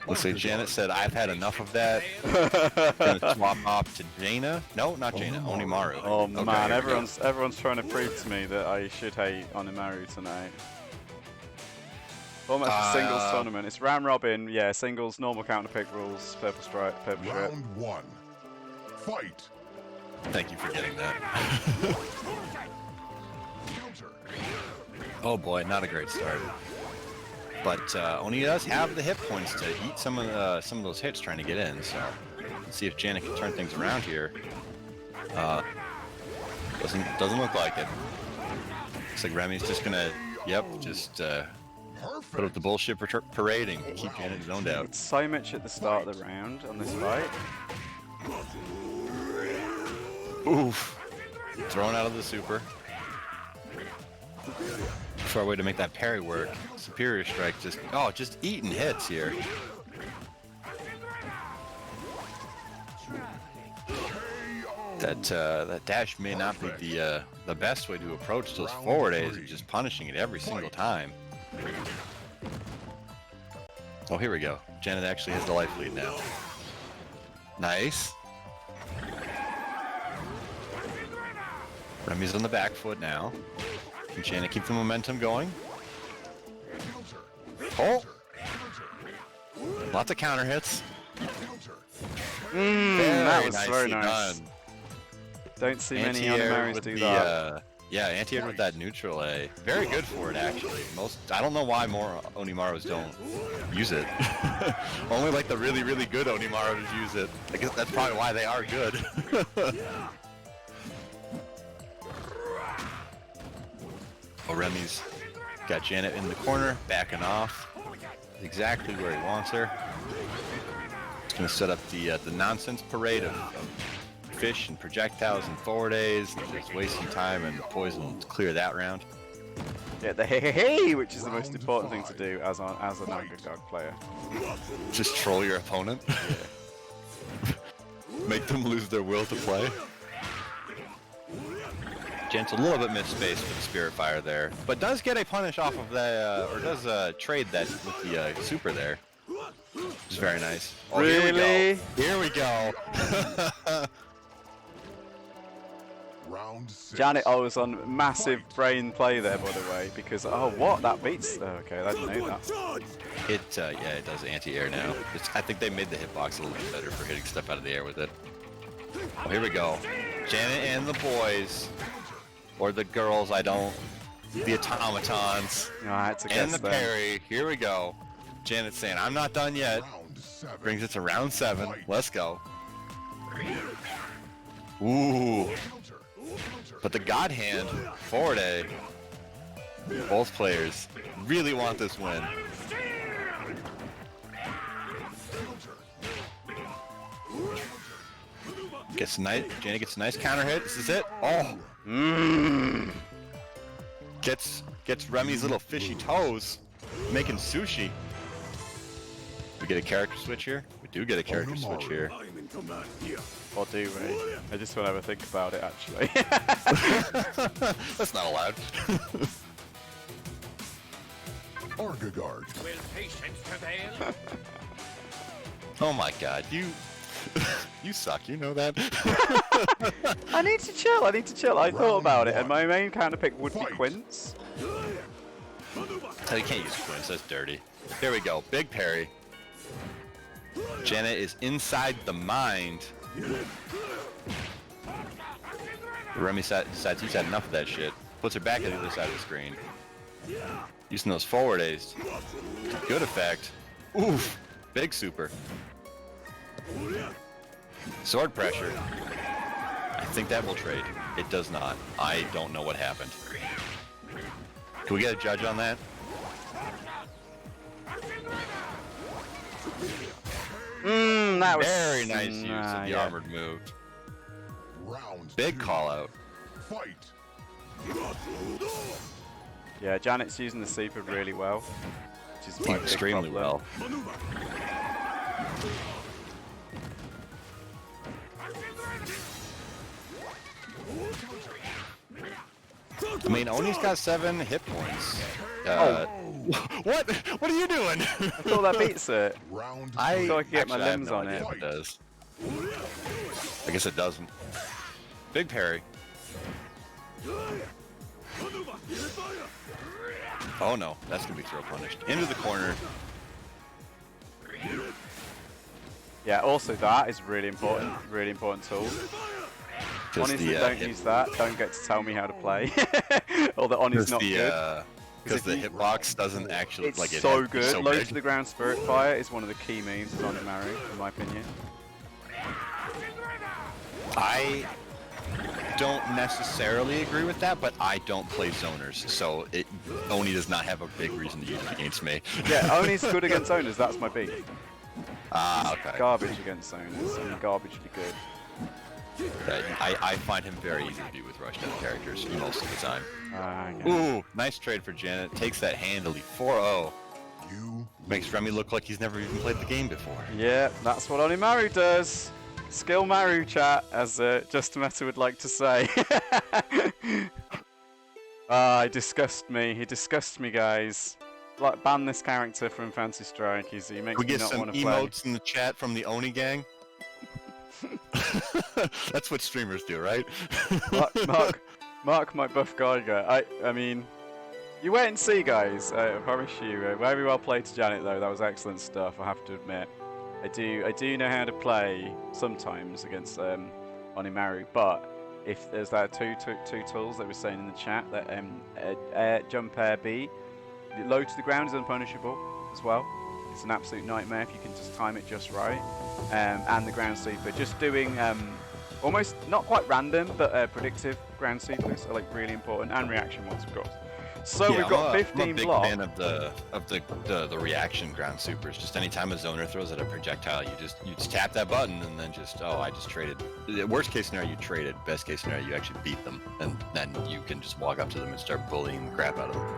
Speaker 3: Let's say Janet said, "I've had enough of that." Gonna swap off to Jaina. No, not Jaina. Onimaru.
Speaker 1: Oh
Speaker 3: Okay,
Speaker 1: man,
Speaker 3: here we go.
Speaker 1: everyone's trying to prove to me that I should hate Onimaru tonight. Almost a singles tournament. It's round robin, yeah, singles, normal counter pick rules, purple stripe, purple strip.
Speaker 2: Round 1. Fight.
Speaker 3: Thank you for getting that.
Speaker 2: Counter.
Speaker 3: Oh boy, not a great start. But Oni does have the hit points to eat some of those hits trying to get in. So let's see if Janet can turn things around here. Doesn't look like it. Looks like Remy's just gonna, just put up the bullshit parade and keep Janet zoned out.
Speaker 1: It's so much at the start of the round on this fight.
Speaker 3: Oof. Thrown out of the super. Far way to make that parry work. Superior strike just eating hits here. That dash may not be the best way to approach those forward A's, just punishing it every single time. Oh, here we go. Janet actually has the life lead now. Nice. Remy's on the back foot now. Can Janet keep the momentum going? Oh! Lots of counter hits.
Speaker 1: That was very
Speaker 3: nicely
Speaker 1: nice.
Speaker 3: done.
Speaker 1: Don't see many
Speaker 3: Anti-air
Speaker 1: Onimarus
Speaker 3: with
Speaker 1: do
Speaker 3: the,
Speaker 1: that.
Speaker 3: yeah, anti-air with that neutral A. Very good for it, actually. I don't know why more Onimarus don't use it. Only like the really, really good Onimarus use it. I guess that's probably why they are good. Oh, Remy's got Janet in the corner, backing off. Exactly where he wants her. He's going to set up the nonsense parade of fish and projectiles and forward A's, and just wasting time and poison to clear that round.
Speaker 1: Yeah, the hey, which is the most important thing to do as an Nahjus player.
Speaker 3: Just troll your opponent. Make them lose their will to play. Janet's a little bit missed-spaced with the Spirit Fire there, but does get a punish off of the, or does trade that with the super there. Which is very nice. Oh,
Speaker 1: Really?
Speaker 3: Here we go.
Speaker 2: Round 6.
Speaker 1: Janet, I was on massive brain play there, by the way, because what that beats. Oh, okay, I didn't know that.
Speaker 3: It does anti-air now. I think they made the hitbox a little bit better for hitting stuff out of the air with it. Oh, here we go. Janet and the boys, or the girls, the automatons,
Speaker 1: No, I had to
Speaker 3: and
Speaker 1: guess
Speaker 3: the
Speaker 1: them.
Speaker 3: parry. Here we go. Janet's saying, "I'm not done yet."
Speaker 2: Round 7.
Speaker 3: Brings it to round 7. Let's go. Ooh. But the God Hand, forward A, both players really want this win. Janet gets a nice counter hit. This is it. Oh. Gets Remy's little fishy toes, making sushi. We get a character switch here? We do get a character switch here.
Speaker 1: Or do we? I just want to have a think about it, actually.
Speaker 3: That's not allowed.
Speaker 2: Argagard.
Speaker 3: Oh my god, you suck, you know that?
Speaker 1: I need to chill, I thought about it, and my main counter pick would be Quince.
Speaker 3: Oh, you can't use Quince, that's dirty. Here we go, big parry. Janet is inside the mind. Remy decides he's had enough of that shit. Puts her back at the other side of the screen. Using those forward A's. Good effect. Oof. Big super. Sword pressure. I think that will trade. It does not. I don't know what happened. Can we get a judge on that?
Speaker 1: That was
Speaker 3: Very nice use of the armored move.
Speaker 2: Round
Speaker 3: Big
Speaker 2: 2.
Speaker 3: call out.
Speaker 2: Fight.
Speaker 1: Yeah, Janet's using the super really well, which is my big
Speaker 3: Extremely
Speaker 1: problem.
Speaker 3: well. I mean, Oni's got 7 hit points. What? What are you doing?
Speaker 1: I thought that beats it.
Speaker 2: Round
Speaker 3: I
Speaker 1: So I can get my
Speaker 3: actually, I have
Speaker 1: limbs
Speaker 3: no
Speaker 1: on
Speaker 3: idea
Speaker 1: it.
Speaker 3: if it does. I guess it doesn't. Big parry. Oh no, that's gonna be throw punished. Into the corner.
Speaker 1: Yeah, also that is really important tool.
Speaker 3: Because
Speaker 1: Onis that don't use that don't get to tell me how to play. Or that Oni's not good.
Speaker 3: Because the hitbox doesn't actually
Speaker 1: It's
Speaker 3: like it
Speaker 1: so
Speaker 3: has to be
Speaker 1: good.
Speaker 3: so
Speaker 1: Low
Speaker 3: big.
Speaker 1: to the ground Spirit Fire is one of the key moves of Onimaru, in my opinion.
Speaker 3: I don't necessarily agree with that, but I don't play zoners, so Oni does not have a big reason to use it against me.
Speaker 1: Yeah, Oni's good against zoners, that's my beef.
Speaker 3: Ah, okay.
Speaker 1: Garbage against zoners, and garbagely good.
Speaker 3: I find him very easy to beat with rush down characters most of the time.
Speaker 1: Yeah.
Speaker 3: Ooh, nice trade for Janet. Takes that handily. 4-0.
Speaker 2: You
Speaker 3: Makes Remy look like he's never even played the game before.
Speaker 1: Yeah, that's what Onimaru does. Skill Maru chat, as JJTam would like to say. He disgusts me. He disgusts me, guys. Like, ban this character from Fantasy Strike. He makes
Speaker 3: We
Speaker 1: me
Speaker 3: get
Speaker 1: not
Speaker 3: some
Speaker 1: want to play.
Speaker 3: emotes in the chat from the Oni gang. That's what streamers do, right?
Speaker 1: Mark, my buff Geiger. I mean, you wait and see, guys. I promise you. Very well played to Janet, though. That was excellent stuff. I have to admit. I do know how to play sometimes against Onimaru, but if there's that two tools that we're saying in the chat, that air, jump air B, low to the ground is unpunishable as well. It's an absolute nightmare if you can just time it just right. And the ground sweeper, just doing almost not quite random, but predictive ground sweepers are like really important, and reaction ones, of course. So
Speaker 3: Yeah,
Speaker 1: we've got 15
Speaker 3: I'm a big
Speaker 1: block.
Speaker 3: fan of the reaction ground supers. Just anytime a zoner throws at a projectile, you just tap that button and then I just traded. The worst case scenario, you traded. Best case scenario, you actually beat them, and then you can just walk up to them and start bullying the crap out of them.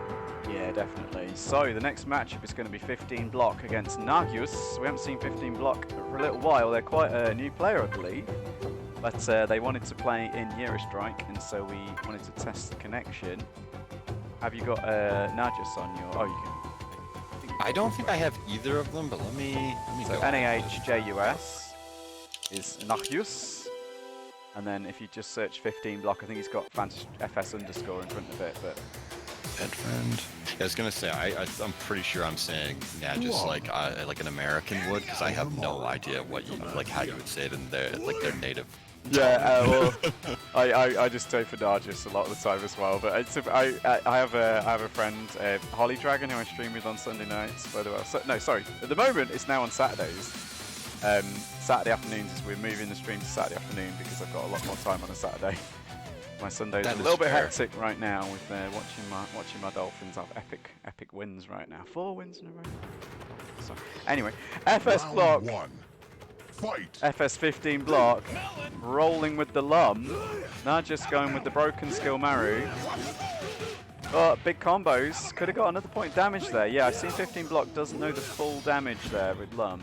Speaker 1: Yeah, definitely. So the next matchup is going to be 15 block against Nahjus. We haven't seen 15 block for a little while. They're quite a new player, I believe. But they wanted to play in Eurostrike, and so we wanted to test the connection. Have you got Nahjus on your... Oh, you can...
Speaker 3: I don't think I have either of them, but let me
Speaker 1: So
Speaker 3: go.
Speaker 1: Nahjus is Nahjus. And then if you just search 15 block, I think he's got FS underscore in front of it, but...
Speaker 3: Pet friend. Yeah, I was gonna say I'm pretty sure I'm saying Nahjus like an American would, because I have no idea what you how you would say it in their native.
Speaker 1: Yeah, well, I just say for Nahjus a lot of the time as well. But it's, I have a friend, Holly Dragon, who I stream with on Sunday nights. By the way, no, sorry. At the moment, it's now on Saturdays. Saturday afternoons is we're moving the stream to Saturday afternoon because I've got a lot more time on a Saturday. My Sunday's a little bit hectic right now with watching my Dolphins have epic wins right now. 4 wins in a row. So, anyway, FS
Speaker 2: round
Speaker 1: block.
Speaker 2: 1. Fight.
Speaker 1: FS 15 block, rolling with the Lum. Nahjus going with the broken skill Maru. Oh, big combos. Could have got another point damage there. Yeah, I've seen 15 block doesn't know the full damage there with Lum.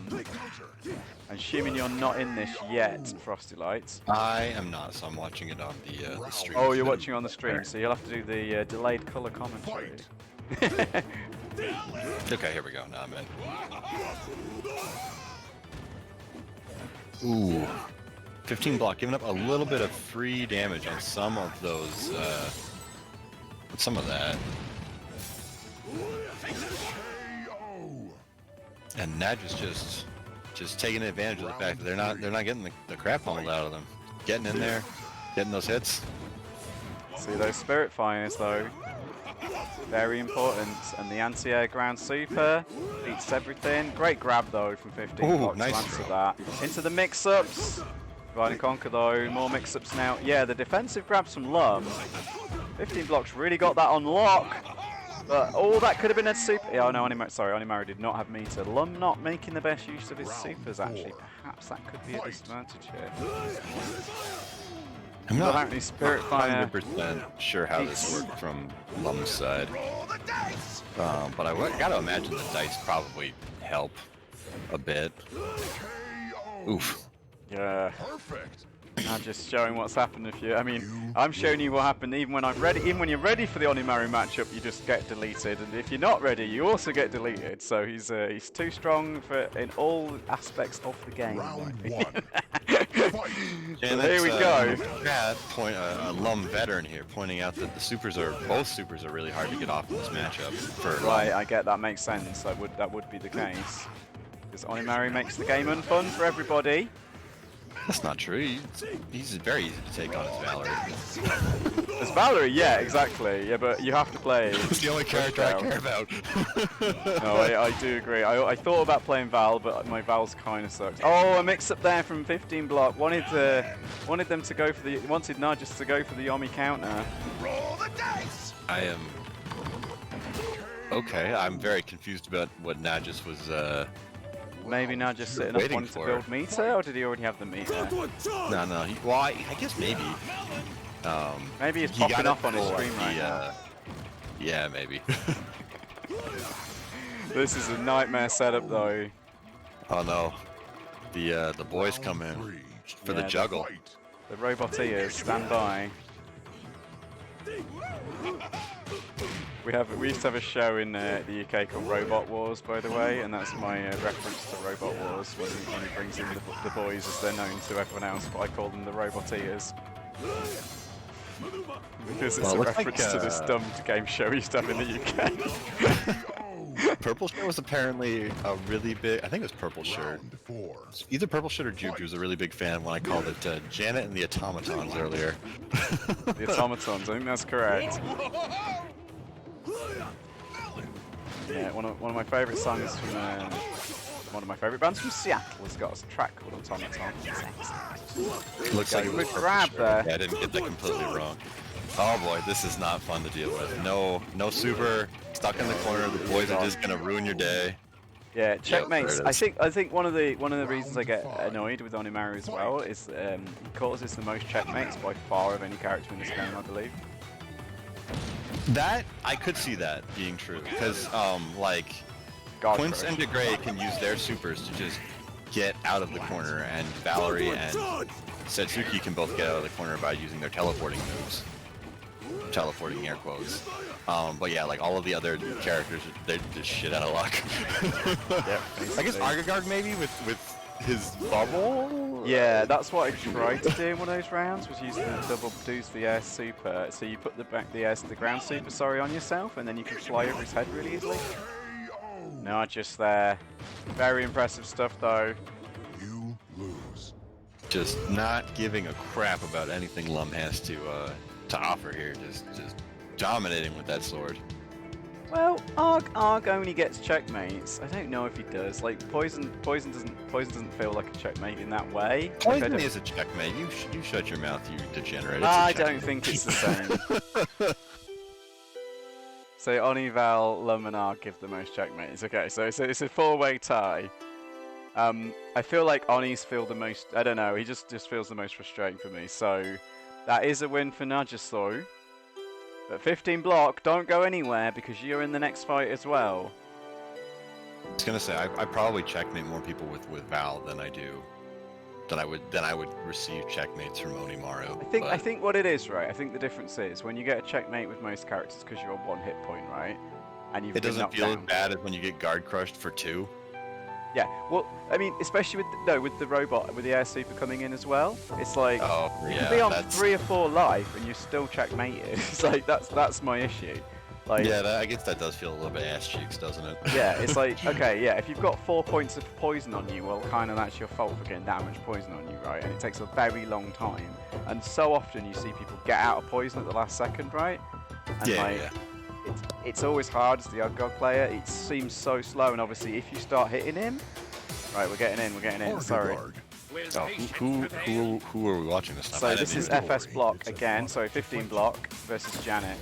Speaker 1: I'm assuming you're not in this yet, Frosty Lights.
Speaker 3: I am not, so I'm watching it on the stream.
Speaker 1: Oh, you're watching on the stream, so you'll have to do the delayed color commentary.
Speaker 3: Okay, here we go. Now I'm in. Ooh. 15 block, giving up a little bit of free damage on some of those, some of that. And Nahjus just taking advantage of the fact that they're not getting the crap pummeled out of them. Getting in there, getting those hits.
Speaker 1: See those Spirit Fires though. Very important. And the anti-air ground super beats everything. Great grab though from 15 blocks
Speaker 3: nice
Speaker 1: to answer that. Into the mix-ups. Divide and conquer though. More mix-ups now. Yeah, the defensive grabs from Lum. 15 blocks really got that on lock. But all that could have been a super. Yeah, no, Onimaru did not have meter. Lum not making the best use of his supers actually. Perhaps that could be a disadvantage here.
Speaker 3: I'm not
Speaker 1: apparently Spirit Fire
Speaker 3: 100% sure how this worked from Lum's side. But I gotta imagine the dice probably help a bit. Oof.
Speaker 1: Yeah.
Speaker 2: Perfect.
Speaker 1: I'm just showing what's happened. If you, I mean, I'm showing you what happened. Even when I'm ready, even when you're ready for the Onimaru matchup, you just get deleted. And if you're not ready, you also get deleted. So he's too strong for in all aspects of the game.
Speaker 2: Round
Speaker 1: right?
Speaker 2: 1. Fight.
Speaker 1: So here we go.
Speaker 3: Yeah, point a Lum veteran here, pointing out that both supers are really hard to get off in this matchup.
Speaker 1: Right, I get that makes sense. That would be the case. Because Onimaru makes the game unfun for everybody.
Speaker 3: That's not true. He's very easy to take on as Valerie.
Speaker 1: As Valerie, yeah, exactly. Yeah, but you have to play.
Speaker 3: It's the only character I care about.
Speaker 1: No, I do agree. I thought about playing Val, but my Val's kind of sucks. Oh, a mix-up there from 15 block. Wanted them to go for the wanted Nahjus to go for the Yomi counter.
Speaker 2: Roll the dice.
Speaker 3: I am okay. I'm very confused about what Nahjus was.
Speaker 1: Maybe Nahjus sitting up
Speaker 3: waiting
Speaker 1: wanting to
Speaker 3: for.
Speaker 1: build meter, or did he already have the meter?
Speaker 3: No. Well, I guess maybe.
Speaker 1: Maybe he's
Speaker 3: he
Speaker 1: popping
Speaker 3: got
Speaker 1: up
Speaker 3: it
Speaker 1: on his
Speaker 3: for
Speaker 1: stream right now.
Speaker 3: Yeah, maybe.
Speaker 1: This is a nightmare setup, though.
Speaker 3: Oh no, the boys
Speaker 2: Round
Speaker 3: come in
Speaker 2: 3.
Speaker 3: for the juggle.
Speaker 2: Fight.
Speaker 1: The robot ears, stand by. We used to have a show in the UK called Robot Wars, by the way, and that's my reference to Robot Wars when he brings in the boys as they're known to everyone else, but I call them the Roboteers. Because it's a reference to this dumb game show we used to have in the UK.
Speaker 3: Purple Shirt was apparently a really big. I think it was Purple Shirt.
Speaker 2: Round 4.
Speaker 3: Either Purple Shirt or Juju was a really big fan when I called it Janet and the Automatons earlier.
Speaker 1: The Automatons, I think that's correct. Yeah, one of my favourite songs from one of my favourite bands from Seattle has got a track called Automaton.
Speaker 3: Looks like it was
Speaker 1: Good grab
Speaker 3: Purple Shirt.
Speaker 1: there.
Speaker 3: Yeah, I didn't get that completely wrong. Oh boy, this is not fun to deal with. No super, stuck in the corner. The boys are just gonna ruin your day.
Speaker 1: Yeah, checkmates.
Speaker 3: there it is.
Speaker 1: I think one of the reasons I get annoyed with Onimaru as well is he causes the most checkmates by far of any character in this game, I believe.
Speaker 3: That I could see that being true because like
Speaker 1: God
Speaker 3: Quince
Speaker 1: crush.
Speaker 3: and DeGray can use their supers to just get out of the corner, and Valerie and Setsuki can both get out of the corner by using their teleporting moves. Teleporting air quotes. But yeah, like all of the other characters, they're just shit out of luck.
Speaker 1: Yeah,
Speaker 3: I guess Argagard maybe with his bubble.
Speaker 1: Yeah, that's what I tried to do in one of those rounds, was use the double boost the air super. So you put the ground super, sorry, on yourself, and then you can fly over his head really easily. Not just there. Very impressive stuff, though.
Speaker 2: You lose.
Speaker 3: Just not giving a crap about anything Lum has to offer here. Just dominating with that sword.
Speaker 1: Well, Arg only gets checkmates. I don't know if he does. Like Poison doesn't feel like a checkmate in that way. Like,
Speaker 3: Poison is a checkmate. You shut your mouth, you degenerate. It's a
Speaker 1: I
Speaker 3: checkmate.
Speaker 1: don't think it's the same. So Oni, Val, Lum, and Arg give the most checkmates. Okay, so it's a four-way tie. I feel like Oni's feel the most. I don't know. He just feels the most frustrating for me. So that is a win for Nahjus though. But 15 block, don't go anywhere because you're in the next fight as well.
Speaker 3: I was gonna say I probably checkmate more people with Val than I would receive checkmates from Onimaru.
Speaker 1: I think what it is, right? I think the difference is when you get a checkmate with most characters because you're on one hit point, right? And you've
Speaker 3: It
Speaker 1: been
Speaker 3: doesn't
Speaker 1: knocked
Speaker 3: feel
Speaker 1: down.
Speaker 3: as bad as when you get guard crushed for 2.
Speaker 1: Yeah, well, I mean, especially with the robot, with the air super coming in as well. It's like
Speaker 3: Oh,
Speaker 1: you
Speaker 3: yeah,
Speaker 1: can be on
Speaker 3: that's-
Speaker 1: 3 or 4 life and you're still checkmated. It's like that's my issue. Like,
Speaker 3: Yeah, I guess that does feel a little bit ass cheeks, doesn't it?
Speaker 1: yeah, it's like, okay, yeah, if you've got 4 points of poison on you, well, kind of that's your fault for getting that much poison on you, right? And it takes a very long time. And so often you see people get out of poison at the last second, right? And
Speaker 3: Yeah.
Speaker 1: it's always hard as the Agoners player. It seems so slow, and obviously if you start hitting him, right, we're getting in. Sorry.
Speaker 2: Argagard.
Speaker 3: Oh, who are we watching this time?
Speaker 1: So
Speaker 3: I
Speaker 1: this
Speaker 3: didn't
Speaker 1: is
Speaker 3: even-
Speaker 1: FS block again. So 15 block versus Janet.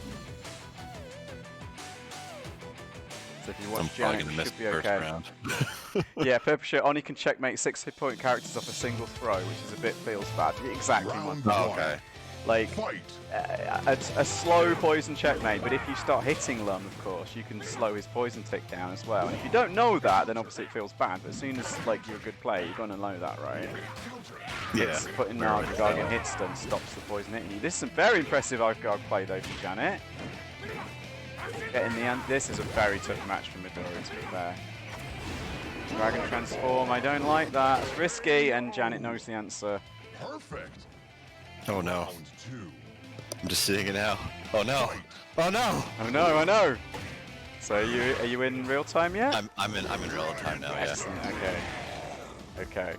Speaker 1: So if you
Speaker 3: I'm
Speaker 1: watch
Speaker 3: probably
Speaker 1: Janet,
Speaker 3: gonna
Speaker 1: you
Speaker 3: miss
Speaker 1: should
Speaker 3: the
Speaker 1: be
Speaker 3: first
Speaker 1: okay.
Speaker 3: round.
Speaker 1: Yeah, Purple Shirt Oni can checkmate 6 hit point characters off a single throw, which is a bit feels bad. Exactly.
Speaker 2: Round
Speaker 1: One.
Speaker 3: Oh, okay.
Speaker 1: Like
Speaker 2: Fight.
Speaker 1: a slow poison checkmate, but if you start hitting Lum, of course, you can slow his poison tick down as well. And if you don't know that, then obviously it feels bad. But as soon as like you're a good player, you're gonna know that, right?
Speaker 3: Yeah.
Speaker 1: Putting Nahjus in hit stun stops the poison hitting you. This is some very impressive Agoners play though for Janet. Getting the end. This is a very tough match for Midori, to be fair. Dragon transform, I don't like that. It's risky, and Janet knows the answer.
Speaker 2: Perfect.
Speaker 3: Oh no.
Speaker 2: Round 2.
Speaker 3: I'm just seeing it now. Oh no. Oh no.
Speaker 1: Oh no, I know. So are you in real time yet?
Speaker 3: I'm in real time now. Yeah.
Speaker 1: Excellent. Okay. Okay.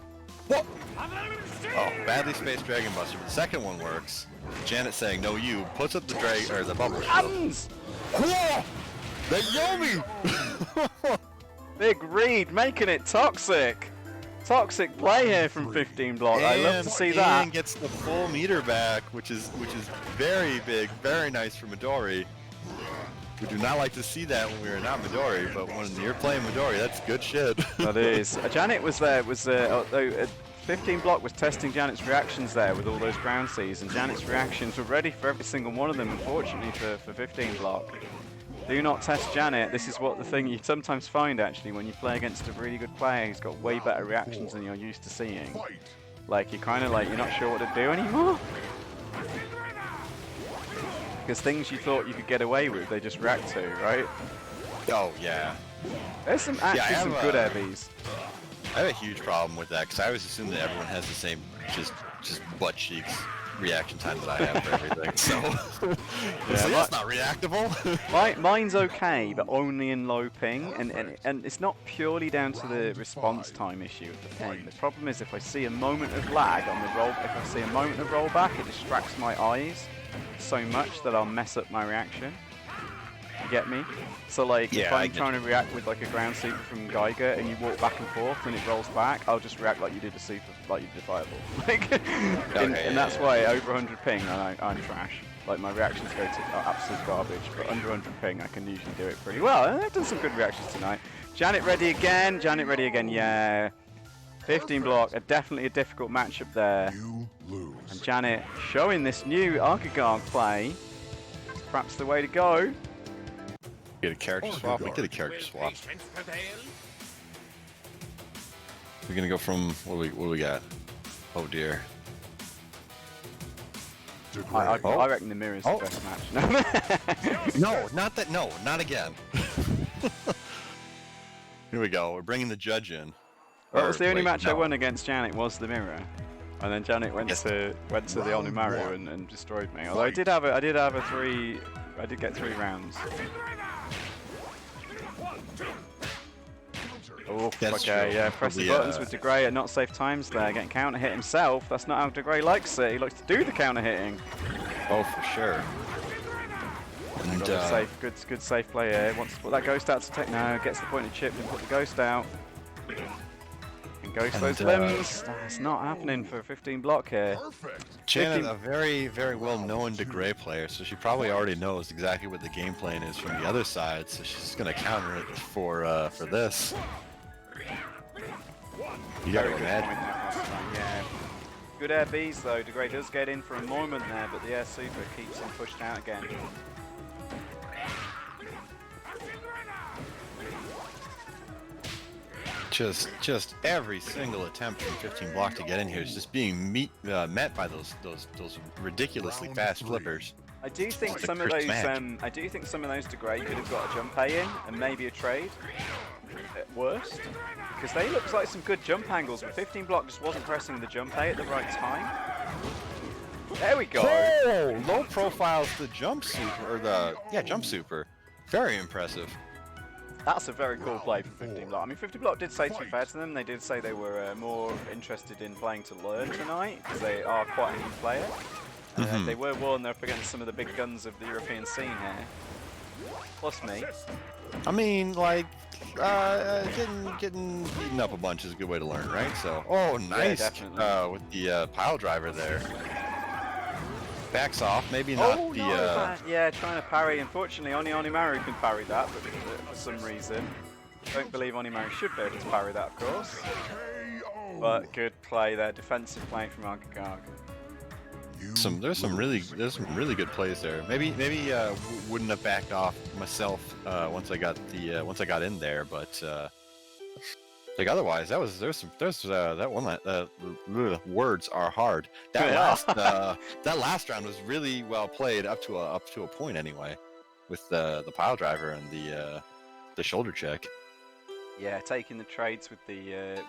Speaker 3: What? Oh, badly spaced Dragon Buster. But the second one works. Janet saying no, you puts up the the bubble shield.
Speaker 1: Hands!
Speaker 3: Whoa! They Yomi!
Speaker 1: Big Reed making it toxic. Toxic play here from 15 block. I love to see that.
Speaker 3: And gets the full meter back, which is very big, very nice for Midori. We do not like to see that when we are not Midori, but when you're playing Midori, that's good shit.
Speaker 1: That is. Janet was there. 15 block was testing Janet's reactions there with all those ground Cs, and Janet's reactions were ready for every single one of them. Unfortunately for 15 block. Do not test Janet. This is what the thing you sometimes find actually when you play against a really good player who's got way better reactions than you're used to seeing. Like you're kind of like you're not sure what to do anymore. Because things you thought you could get away with, they just react to, right?
Speaker 3: Oh yeah.
Speaker 1: There's some some good heavies.
Speaker 3: I have a huge problem with that because I always assume that everyone has the same just butt cheeks reaction time that I have for everything. So,
Speaker 1: Yeah,
Speaker 3: so that's not reactable.
Speaker 1: Mine's okay, but only in low ping, and it's not purely down to the response time issue of the ping. The problem is if I see a moment of lag on the roll, if I see a moment of rollback, it distracts my eyes so much that I'll mess up my reaction. You get me? So like, if I'm trying to react with like a ground super from Geiger and you walk back and forth and it rolls back, I'll just react like you did a super, like you did a fireball. Like, and that's why over 100 ping, I'm trash. Like my reactions go to absolute garbage, but under 100 ping, I can usually do it pretty well. And I've done some good reactions tonight. Janet ready again. Janet ready again. Yeah. 15 block. Definitely a difficult matchup there.
Speaker 2: You lose.
Speaker 1: And Janet showing this new Agoners play. It's perhaps the way to go.
Speaker 3: Get a character swap. We did a character swap. We're gonna go from what do we got? Oh dear.
Speaker 1: I reckon the mirror's the best match.
Speaker 3: No, not that. No, not again. Here we go. We're bringing the judge in.
Speaker 1: Well, it was the only match I won against Janet was the mirror, and then Janet went to the Onimaru and destroyed me. Although I did get 3 rounds. Oh, okay, yeah, press the buttons with DeGray at not safe times there, getting counter hit himself. That's not how DeGray likes it. He likes to do the counter hitting.
Speaker 3: Oh, for sure. And
Speaker 1: good safe play here. Wants to put that ghost out to take. No, gets the point of chip and put the ghost out. And ghost those limbs. That's not happening for 15 block here.
Speaker 3: Janet, a very, very well-known DeGray player, so she probably already knows exactly what the game plan is from the other side. So she's gonna counter it for this. You gotta imagine.
Speaker 1: Yeah. Good air Bs though. DeGray does get in for a moment there, but the air super keeps him pushed out again.
Speaker 3: Just every single attempt from 15 block to get in here is just being met by those ridiculously fast flippers.
Speaker 1: I do think some of those DeGray could have got a jump A in and maybe a trade at worst, because they look like some good jump angles, but 15 block just wasn't pressing the jump A at the right time. There we go.
Speaker 3: Oh, low profiles the jump super, jump super. Very impressive.
Speaker 1: That's a very cool play from 15 block. I mean, 15 block did say, to be fair to them, they did say they were more interested in playing to learn tonight, because they are quite a new player. They were warned they're up against some of the big guns of the European scene here. Plus me.
Speaker 3: I mean, like, getting beaten up a bunch is a good way to learn, right? So, oh, nice.
Speaker 1: Yeah, definitely.
Speaker 3: With the pile driver there. Backs off, maybe not
Speaker 1: yeah, trying to parry. Unfortunately, only Onimaru can parry that, but for some reason. Don't believe Onimaru should be able to parry that, of course. But good play there, defensive play from Agoners.
Speaker 3: There's some really good plays there. Maybe wouldn't have backed off myself once I got in there, but Like otherwise, there's that one words are hard. That last round was really well played up to a point anyway, with the pile driver and the shoulder check.
Speaker 1: Yeah, taking the trades with the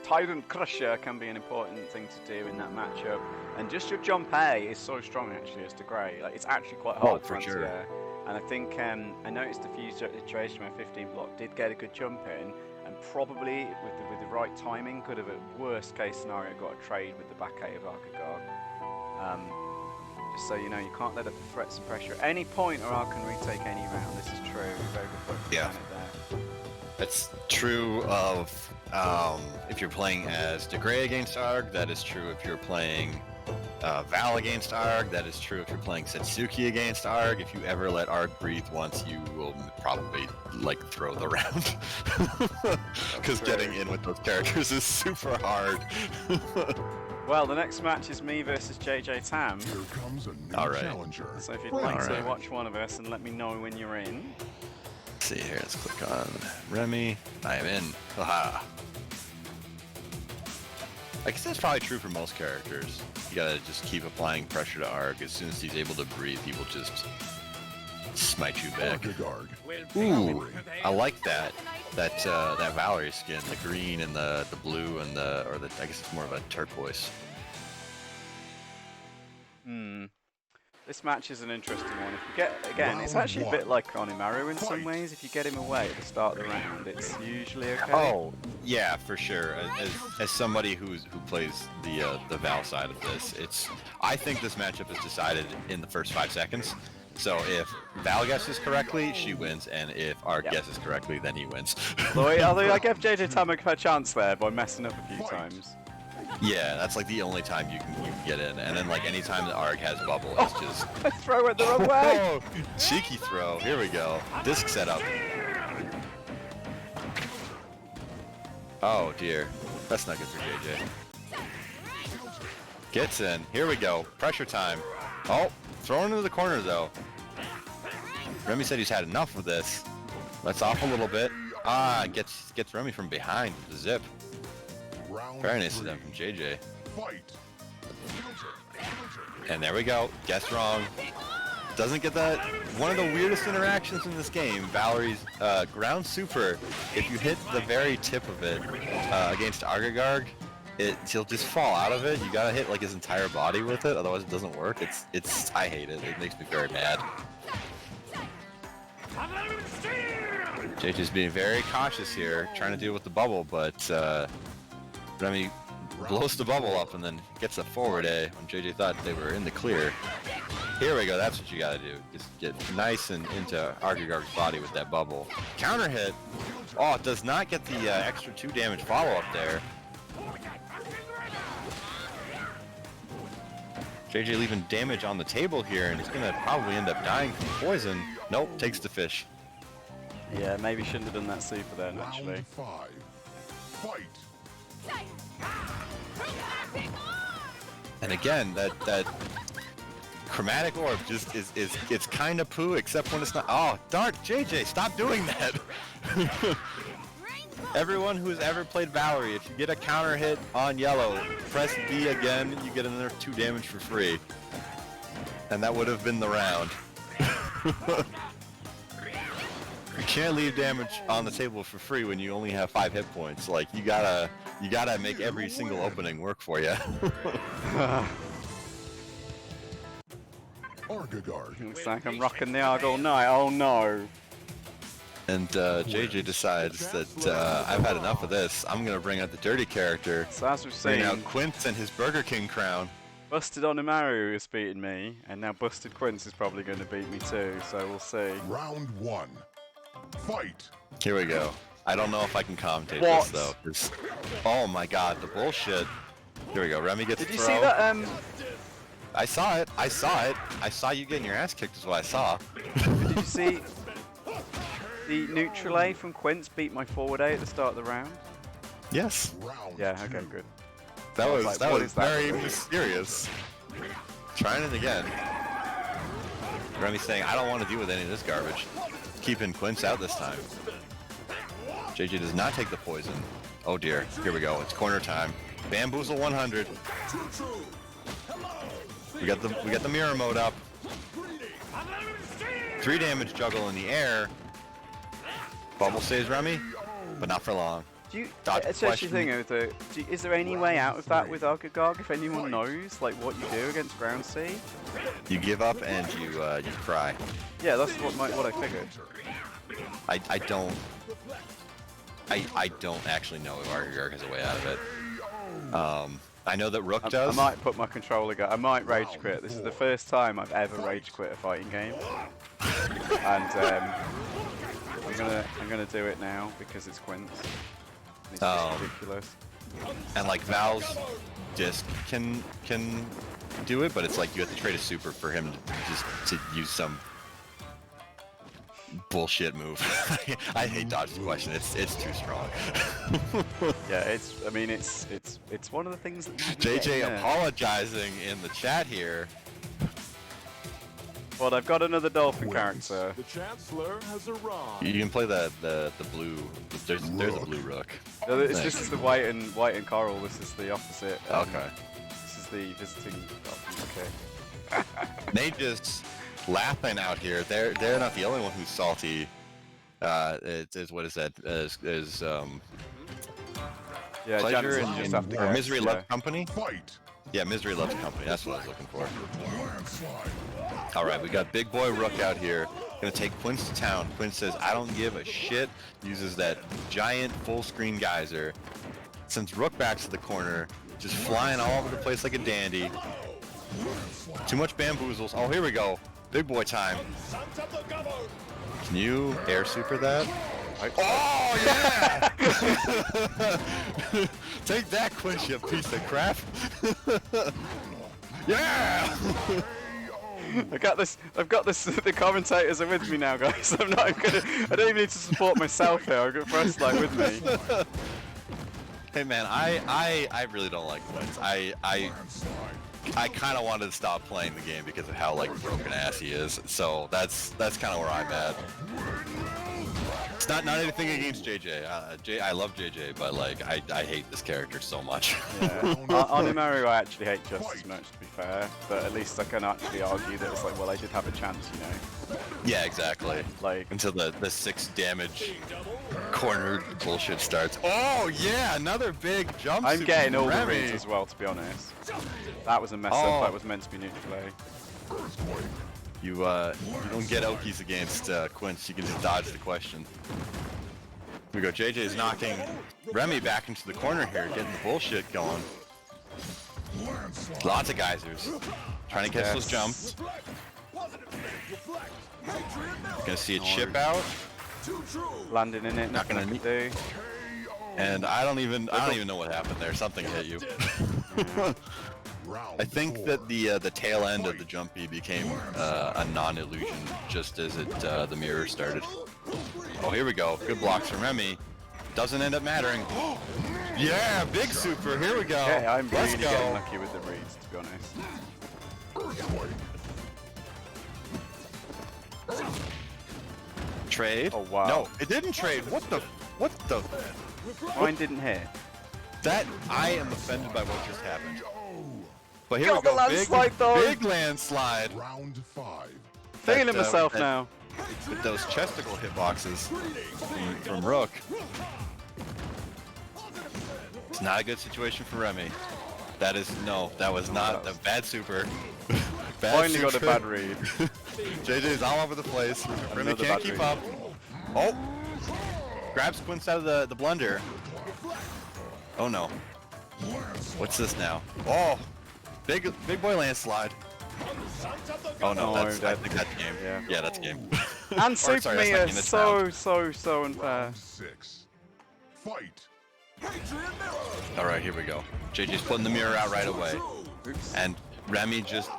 Speaker 1: Tyrant Crusher can be an important thing to do in that matchup. And just your jump A is so strong actually as to Grey. Like it's actually quite hard
Speaker 3: for
Speaker 1: to
Speaker 3: sure.
Speaker 1: anti-air. And I think I noticed a few trades from my 15 block did get a good jump in, and probably with the right timing could have, at worst case scenario, got a trade with the back A of Archagog. Just so you know, you can't let up the threats and pressure at any point, or Ark can retake any round. This is true. Very good point for
Speaker 3: Yeah.
Speaker 1: there.
Speaker 3: That's true of if you're playing as DeGray against Arg. That is true if you're playing Val against Arg. That is true if you're playing Setsuki against Arg. If you ever let Arg breathe once, you will probably like throw the round. Because getting in with those characters is super hard.
Speaker 1: Well, the next match is me versus JJTam.
Speaker 2: Here comes a new
Speaker 3: All right.
Speaker 2: challenger.
Speaker 1: So if you'd like to
Speaker 3: Alright.
Speaker 1: watch one of us and let me know when you're in.
Speaker 3: Let's see here, let's click on Remy. I am in. Haha. I guess that's probably true for most characters. You gotta just keep applying pressure to Arg. As soon as he's able to breathe, he will just smite you back.
Speaker 2: Archagard.
Speaker 3: Ooh, I like that. That Valerie skin, the green and the blue and I guess it's more of a turquoise.
Speaker 1: This match is an interesting one. If you get, again, it's actually a bit like Onimaru in some ways. If you get him away at the start of the round, it's usually okay.
Speaker 3: Oh, yeah, for sure. As somebody who plays the Val side of this, I think this matchup is decided in the first 5 seconds. So if Val guesses correctly, she wins, and if Ark guesses correctly, then he wins.
Speaker 1: Although I gave JJTam a chance there by messing up a few times.
Speaker 3: Yeah, that's like the only time you can get in, and then like any time the Arg has bubble, it's just
Speaker 1: I throw it the wrong way!
Speaker 3: oh, cheeky throw. Here we go. Disc setup. Oh dear, that's not good for JJ. Gets in. Here we go. Pressure time. Oh, thrown into the corner though. Remy said he's had enough of this. Let's off a little bit. Ah, gets Remy from behind with the zip. Very nice of them from JJ.
Speaker 2: Fight.
Speaker 3: And there we go. Guess wrong. Doesn't get that. One of the weirdest interactions in this game, Valerie's ground super. If you hit the very tip of it against Argagarg, he'll just fall out of it. You gotta hit like his entire body with it, otherwise it doesn't work. I hate it. It makes me very mad. JJ's being very cautious here, trying to deal with the bubble, but Remy blows the bubble up and then gets a forward A when JJ thought they were in the clear. Here we go, that's what you gotta do. Just get nice and into Argagarg's body with that bubble. Counter hit! Oh, it does not get the extra 2 damage follow-up there. JJ leaving damage on the table here, and he's gonna probably end up dying from poison. Nope, takes the fish.
Speaker 1: Yeah, maybe shouldn't have done that super then, actually.
Speaker 2: Round 5. Fight.
Speaker 3: And again, that chromatic orb just it's kind of poo, except when it's not. Oh, darn, JJ, stop doing that! Everyone who's ever played Valerie, if you get a counter hit on yellow, press B again, you get another 2 damage for free. And that would have been the round. You can't leave damage on the table for free when you only have 5 hit points. Like, you gotta make every single opening work for you.
Speaker 2: Archagard.
Speaker 1: Looks like I'm rocking the Arg all night. Oh no!
Speaker 3: And JJ decides that I've had enough of this. I'm gonna bring out the dirty character.
Speaker 1: So as we've
Speaker 3: Bring
Speaker 1: seen,
Speaker 3: out Quince and his Burger King crown.
Speaker 1: Busted Onimaru is beating me, and now Busted Quince is probably going to beat me too, so we'll see.
Speaker 2: Round 1. Fight.
Speaker 3: Here we go. I don't know if I can commentate
Speaker 1: What?
Speaker 3: this though. 'Cause- oh my god, the bullshit. Here we go. Remy gets
Speaker 1: Did you
Speaker 3: throw.
Speaker 1: see that,
Speaker 3: I saw it. I saw it. I saw you getting your ass kicked is what I saw.
Speaker 1: did you see the neutral A from Quince beat my forward A at the start of the round?
Speaker 3: Yes.
Speaker 2: Round
Speaker 1: Yeah,
Speaker 2: 2.
Speaker 1: okay, good.
Speaker 3: That
Speaker 1: I was
Speaker 3: was
Speaker 1: like,
Speaker 3: that
Speaker 1: what
Speaker 3: was
Speaker 1: is that?
Speaker 3: very mysterious. Trying it again. Remy saying, I don't want to deal with any of this garbage. Keeping Quince out this time. JJ does not take the poison. Oh dear, here we go. It's corner time. Bamboozle 100. We got the mirror mode up. 3 damage juggle in the air. Bubble saves Remy, but not for long.
Speaker 1: It's actually the thing. Is there any way out of that with Agogog? If anyone knows, like what you do against ground C?
Speaker 3: You give up and you cry.
Speaker 1: Yeah, that's what I figured.
Speaker 3: I don't actually know if Agogog has a way out of it. I know that Rook does.
Speaker 1: I might put my controller I might rage quit. This is the first time I've ever rage quit a fighting game, and I'm gonna do it now because it's Quince. It's just ridiculous.
Speaker 3: And like Val's disc can do it, but it's like you have to trade a super for him to use some bullshit move. I hate dodge the question. It's too strong.
Speaker 1: Yeah, it's one of the things that
Speaker 3: JJ apologizing in the chat here.
Speaker 1: Well, I've got another dolphin character.
Speaker 4: The Chancellor has arrived.
Speaker 3: You can play the blue. There's a blue Rook.
Speaker 1: No, this is the white and coral. This is the opposite.
Speaker 3: Okay.
Speaker 1: This is the visiting dolphin. Okay.
Speaker 3: Nahjus laughing out here. They're not the only one who's salty. It's what is that?
Speaker 1: Yeah,
Speaker 3: pleasure
Speaker 1: Jansen just have to
Speaker 3: or
Speaker 1: guess,
Speaker 3: misery
Speaker 1: yeah.
Speaker 3: loves company.
Speaker 2: Fight.
Speaker 3: Yeah, misery loves company. That's what I was looking for. All right, we got big boy Rook out here. Gonna take Quince to town. Quince says, "I don't give a shit." Uses that giant full screen geyser. Sends Rook back to the corner, just flying all over the place like a dandy. Too much bamboozles. Oh, here we go. Big boy time. Can you air super that? Oh yeah! Take that, Quince, you piece of crap. Yeah!
Speaker 1: I've got this. The commentators are with me now, guys. I don't even need to support myself here. I've got Press like with me.
Speaker 3: Hey man, I really don't like Quince. I kind of wanted to stop playing the game because of how like broken ass he is. So that's kind of where I'm at. It's not anything against JJ. I love JJ, but like I hate this character so much.
Speaker 1: Yeah. On Imaru, I actually hate just as much, to be fair. But at least I can actually argue that it's like, well, I did have a chance, you know.
Speaker 3: Yeah, exactly.
Speaker 1: Like
Speaker 3: until the 6 damage cornered bullshit starts. Oh yeah, another big jump.
Speaker 1: I'm getting all the
Speaker 3: Remy.
Speaker 1: reads as well, to be honest. That was a mess up. That was meant to be neutral A.
Speaker 3: You don't get Okies against Quince. You can just dodge the question. Here we go. JJ is knocking Remy back into the corner here, getting the bullshit going. Lots of geysers. Trying to catch those jumps. Gonna see a chip out.
Speaker 1: Landing in it,
Speaker 3: Not gonna
Speaker 1: nothing I can do.
Speaker 3: And I don't even know what happened there. Something hit you. I think that the tail end of the jumpy became a non-illusion just as the mirror started. Oh, here we go. Good blocks from Remy. Doesn't end up mattering. Yeah, big super. Here we go.
Speaker 1: Yeah, I'm
Speaker 3: Let's
Speaker 1: really
Speaker 3: go.
Speaker 1: getting lucky with the reads, to be honest.
Speaker 3: Trade.
Speaker 1: Oh wow.
Speaker 3: No, it didn't trade. What the?
Speaker 1: Mine didn't hit.
Speaker 3: That I am offended by what just happened. But here
Speaker 1: Got
Speaker 3: we
Speaker 1: the
Speaker 3: go.
Speaker 1: landslide, though.
Speaker 3: Big landslide.
Speaker 2: Round 5.
Speaker 1: Feeling myself now.
Speaker 3: With those chesticle hitboxes from Rook. It's not a good situation for Remy. That was not a bad super.
Speaker 1: Finally got a bad read.
Speaker 3: JJ's all over the place. Remy
Speaker 1: Another
Speaker 3: can't
Speaker 1: bad
Speaker 3: keep
Speaker 1: read.
Speaker 3: up. Oh! Grabs Quince out of the blunder. Oh no. What's this now? Oh! Big boy landslide. Oh no, I think that's game. Yeah, that's game.
Speaker 1: And
Speaker 3: Or,
Speaker 1: Super
Speaker 3: sorry,
Speaker 1: Me
Speaker 3: that's
Speaker 1: is
Speaker 3: not game,
Speaker 1: so unfair.
Speaker 2: 6. Fight.
Speaker 3: Alright, here we go. JJ's putting the mirror out right away.
Speaker 1: Oops.
Speaker 3: And Remy just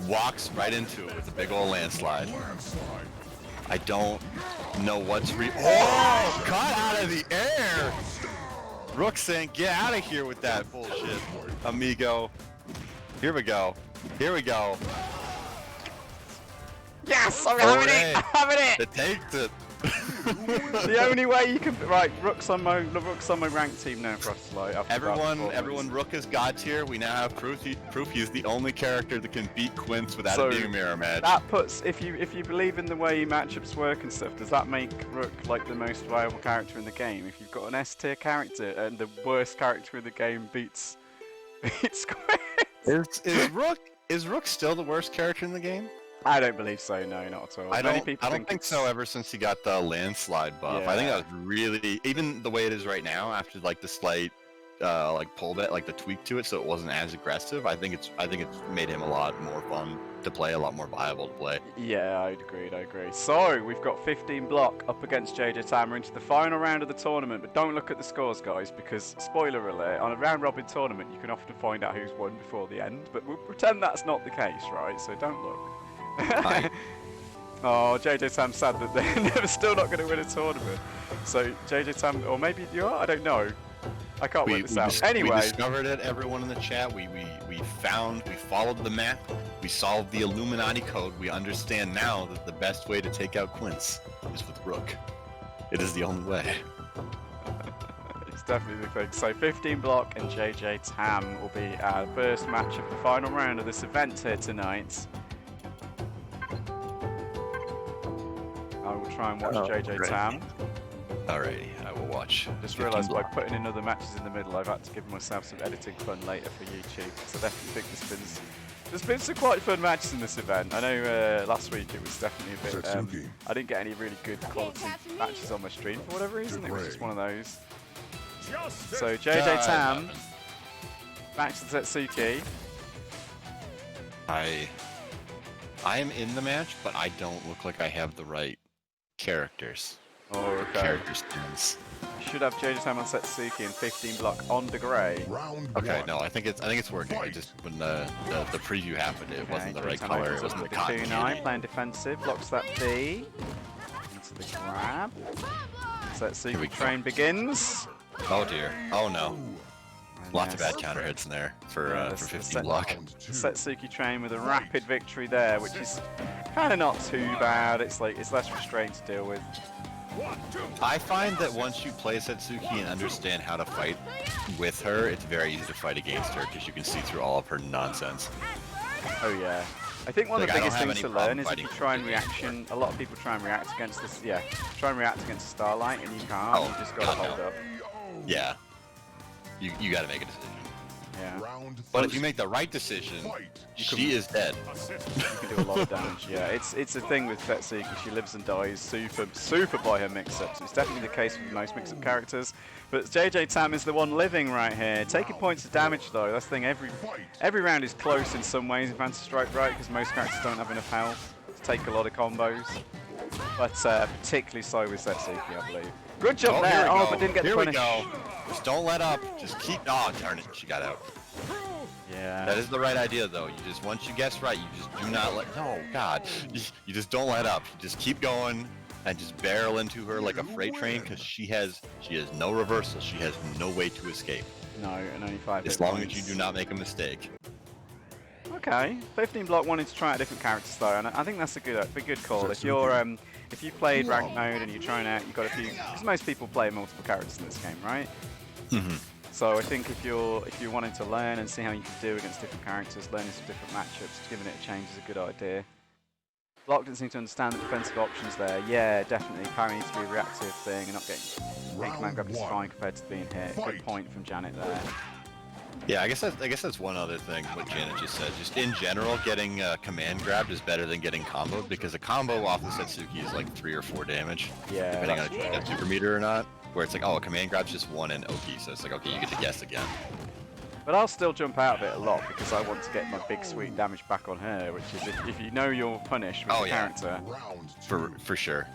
Speaker 3: walks right into it with a big old landslide. I don't know what's Oh! Caught out of the air! Rook saying, get out of here with that bullshit, amigo. Here we go. Here we go.
Speaker 1: Yes, I'm having it. I'm having it.
Speaker 3: It takes it.
Speaker 1: The only way you can right, Rook's on my ranked team now, Frostlight.
Speaker 3: Everyone, Rook is god tier. We now have proof he's the only character that can beat Quince without it being a mirror match.
Speaker 1: That puts, if you believe in the way matchups work and stuff, does that make Rook like the most viable character in the game? If you've got an S tier character and the worst character in the game beats Quince.
Speaker 3: Is Rook still the worst character in the game?
Speaker 1: I don't believe so. No, not at all.
Speaker 3: I don't think so. Ever since he got the landslide buff, I think that was really, even the way it is right now after like the slight like pull bit, like the tweak to it, so it wasn't as aggressive. I think it's made him a lot more fun to play, a lot more viable to play.
Speaker 1: Yeah, I agree. So we've got 15 block up against JJTam. We're into the final round of the tournament, but don't look at the scores, guys, because spoiler alert: on a round robin tournament, you can often find out who's won before the end. But we'll pretend that's not the case, right? So don't look. Oh, JJTam's sad that they're never still not going to win a tournament. So JJTam, or maybe you are, I don't know. I can't work this out. Anyway,
Speaker 3: we discovered it. Everyone in the chat, we followed the map. We solved the Illuminati code. We understand now that the best way to take out Quince is with Rook. It is the only way.
Speaker 1: It's definitely the thing. So 15 block and JJTam will be our first match of the final round of this event here tonight. I will try and watch JJTam.
Speaker 3: Alrighty, I will watch.
Speaker 1: Just realised by putting in other matches in the middle, I've had to give myself some editing fun later for YouTube. So I definitely think there's been some quite fun matches in this event. I know last week it was definitely a bit. I didn't get any really good quality matches on my stream for whatever reason. It was just one of those. So JJTam back to Zetsuki.
Speaker 3: I am in the match, but I don't look like I have the right characters.
Speaker 1: Oh, okay.
Speaker 3: Character skins.
Speaker 1: You should have JJTam on Setsuki and 15 block on the grey.
Speaker 3: Okay, no, I think it's working. I just when the preview happened, it wasn't the right color. It wasn't the cotton
Speaker 1: 2-9, playing defensive, blocks that B. Into the grab. Setsuki train begins.
Speaker 3: Oh dear. Oh no. Lots of bad counter hits in there for 15 block.
Speaker 1: Setsuki train with a rapid victory there, which is kind of not too bad. It's less restrained to deal with.
Speaker 3: I find that once you play Setsuki and understand how to fight with her, it's very easy to fight against her because you can see through all of her nonsense.
Speaker 1: Oh yeah. I think one of the biggest things to learn is if you try and reaction, a lot of people try and react against this, try and react against Starlight and you can't, you just gotta hold up.
Speaker 3: Yeah. You gotta make a decision.
Speaker 1: Yeah.
Speaker 3: But if you make the right decision, she is dead.
Speaker 1: You can do a lot of damage. Yeah, it's a thing with Setsuki. She lives and dies super by her mix-ups. It's definitely the case with most mix-up characters. But JJTam is the one living right here, taking points of damage though. That's the thing. Every round is close in some ways if anti-strike right, because most characters don't have enough health to take a lot of combos. But particularly so with Setsuki, I believe. Good job there. Oh, but didn't get the punish.
Speaker 3: Here we go. Just don't let up. Just keep. Oh, darn it. She got out.
Speaker 1: Yeah.
Speaker 3: That is the right idea, though. You just, once you guess right, you just do not let. No, God. You just don't let up. You just keep going and just barrel into her like a freight train because she has no reversal. She has no way to escape.
Speaker 1: No, and only 5
Speaker 3: as long as you do not make a mistake.
Speaker 1: Okay, 15 block wanting to try out different characters though, and I think that's a good call. If you played ranked mode and you're trying out, you've got a few, because most people play multiple characters in this game, right?
Speaker 3: Mm-hmm.
Speaker 1: So I think if you're wanting to learn and see how you can do against different characters, learning some different matchups, giving it a change is a good idea. Block didn't seem to understand the defensive options there. Yeah, definitely. Power needs to be a reactive thing and not getting command grab is fine compared to being hit. Good point from Janet there.
Speaker 3: Yeah, I guess that's one other thing what Janet just said. Just in general, getting command grabbed is better than getting comboed because a combo off the Setsuki is like 3 or 4 damage.
Speaker 1: Yeah,
Speaker 3: depending on if you get super meter or not. Where it's like, oh, a command grab's just 1 and Oki, so it's like, okay, you get to guess again.
Speaker 1: But I'll still jump out of it a lot because I want to get my big sweet damage back on her, which is if you know you're punished with the character.
Speaker 3: For sure.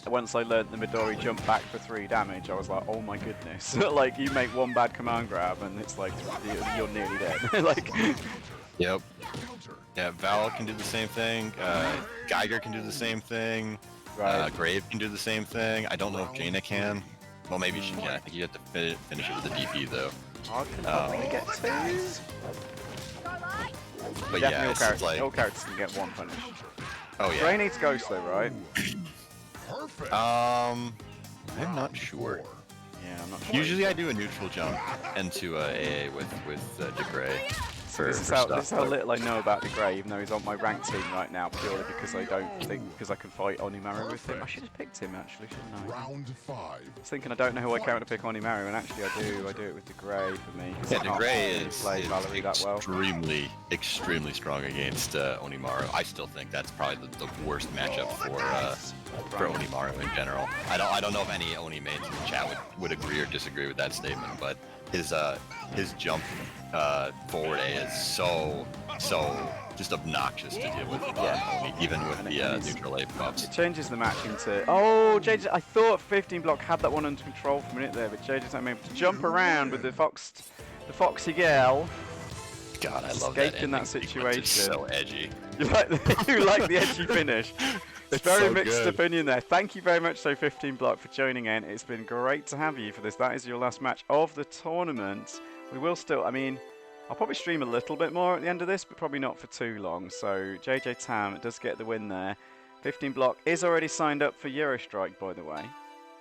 Speaker 1: Once I learned the Midori jump back for 3 damage, I was like, oh my goodness. Like, you make one bad command grab and it's like, you're nearly dead. Like.
Speaker 3: Yep. Yeah, Val can do the same thing. Geiger can do the same thing.
Speaker 1: Right.
Speaker 3: Grave can do the same thing. I don't know if Jaina can. Well, maybe she can. I think you have to finish it with the DP, though.
Speaker 1: I can probably get 2.
Speaker 3: But yeah,
Speaker 1: all characters can get 1 punish.
Speaker 3: Oh yeah.
Speaker 1: Gray needs Ghost though, right?
Speaker 2: Perfect.
Speaker 3: I'm not sure.
Speaker 1: Yeah, I'm not sure.
Speaker 3: Usually I do a neutral jump into AA with DeGray.
Speaker 1: So this is how little I know about DeGray, even though he's on my ranked team right now, purely because I can fight Onimaru with him. I should have picked him actually, shouldn't I?
Speaker 2: Round 5.
Speaker 1: I was thinking I don't know who I counter pick Onimaru, and actually I do. I do it with DeGray for me.
Speaker 3: Yeah, DeGray is
Speaker 1: play Valerie that well.
Speaker 3: extremely strong against Onimaru. I still think that's probably the worst matchup for Onimaru in general. I don't know if any Oni mates in the chat would agree or disagree with that statement, but his jump forward A is so just obnoxious to deal with, even with the neutral A buffs.
Speaker 1: It changes the match into... Oh, JJ, I thought 15 block had that one under control for a minute there, but JJTam able to jump around with the foxy girl.
Speaker 3: God, I love
Speaker 1: escaped in that situation.
Speaker 3: It's so edgy.
Speaker 1: You like the edgy finish. It's very so mixed opinion there. Thank you very much, so 15 block, for joining in. It's been great to have you for this. That is your last match of the tournament. We will still, I mean, I'll probably stream a little bit more at the end of this, but probably not for too long. So JJTam does get the win there. 15 block is already signed up for Eurostrike, by the way.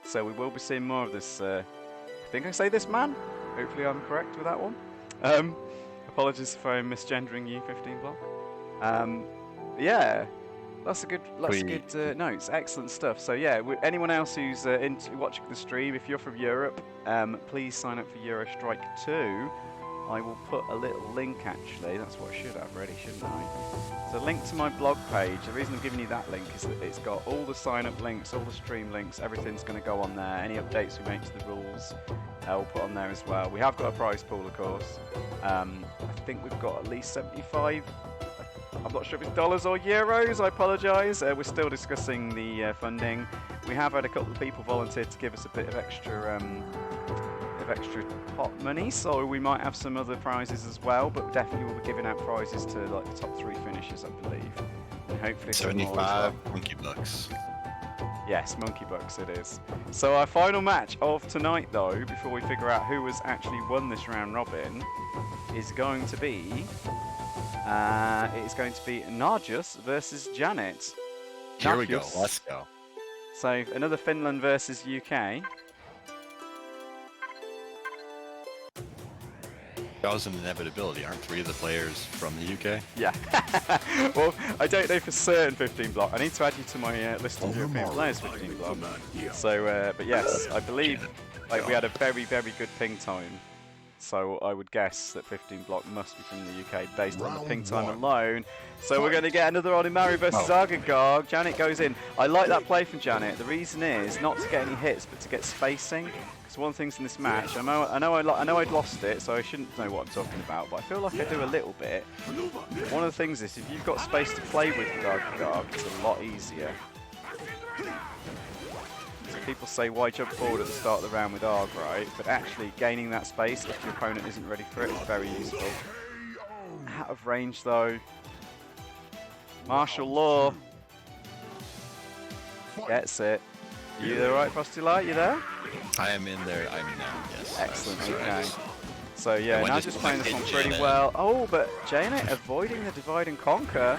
Speaker 1: So we will be seeing more of this. I think I say this man. Hopefully I'm correct with that one. Apologies if I'm misgendering you, 15 block. Yeah. Lots of good notes, excellent stuff. So yeah, anyone else who's watching the stream, if you're from Europe, please sign up for Eurostrike 2. I will put a little link actually, that's what I should have ready, shouldn't I? So a link to my blog page. The reason I'm giving you that link is that it's got all the sign up links, all the stream links, everything's going to go on there. Any updates we make to the rules, we'll put on there as well. We have got a prize pool, of course. I think we've got at least 75. I'm not sure if it's dollars or euros, I apologise. We're still discussing the funding. We have had a couple of people volunteer to give us a bit of extra pot money, so we might have some other prizes as well, but definitely we'll be giving out prizes to like the top 3 finishers, I believe. And hopefully
Speaker 3: 75 monkey bucks.
Speaker 1: Yes, monkey bucks it is. So our final match of tonight though, before we figure out who has actually won this round robin, is going to be Nahjus versus Janet.
Speaker 3: Here we go, let's go.
Speaker 1: So another Finland versus UK.
Speaker 3: That was an inevitability. Aren't 3 of the players from the UK?
Speaker 1: Yeah. Well, I don't know for certain 15 block. I need to add you to my list of European players 15 block. So, but yes, I believe we had a very, very good ping time. So I would guess that 15 block must be from the UK based on the ping time alone. So we're going to get another Onimaru versus Agoners. Janet goes in. I like that play from Janet. The reason is not to get any hits, but to get spacing. Because one of the things in this match, I know I'd lost it, so I shouldn't know what I'm talking about, but I feel like I do a little bit. One of the things is if you've got space to play with Agoners, it's a lot easier. People say why jump forward at the start of the round with ARG, right? But actually gaining that space if your opponent isn't ready for it is very useful. Out of range though. Martial law. Gets it. You there right, Frosty Light? You there?
Speaker 3: I am in there, I'm in there, yes.
Speaker 1: Excellent, okay. So yeah, now just playing this one pretty well. Oh, but Janet avoiding the divide and conquer.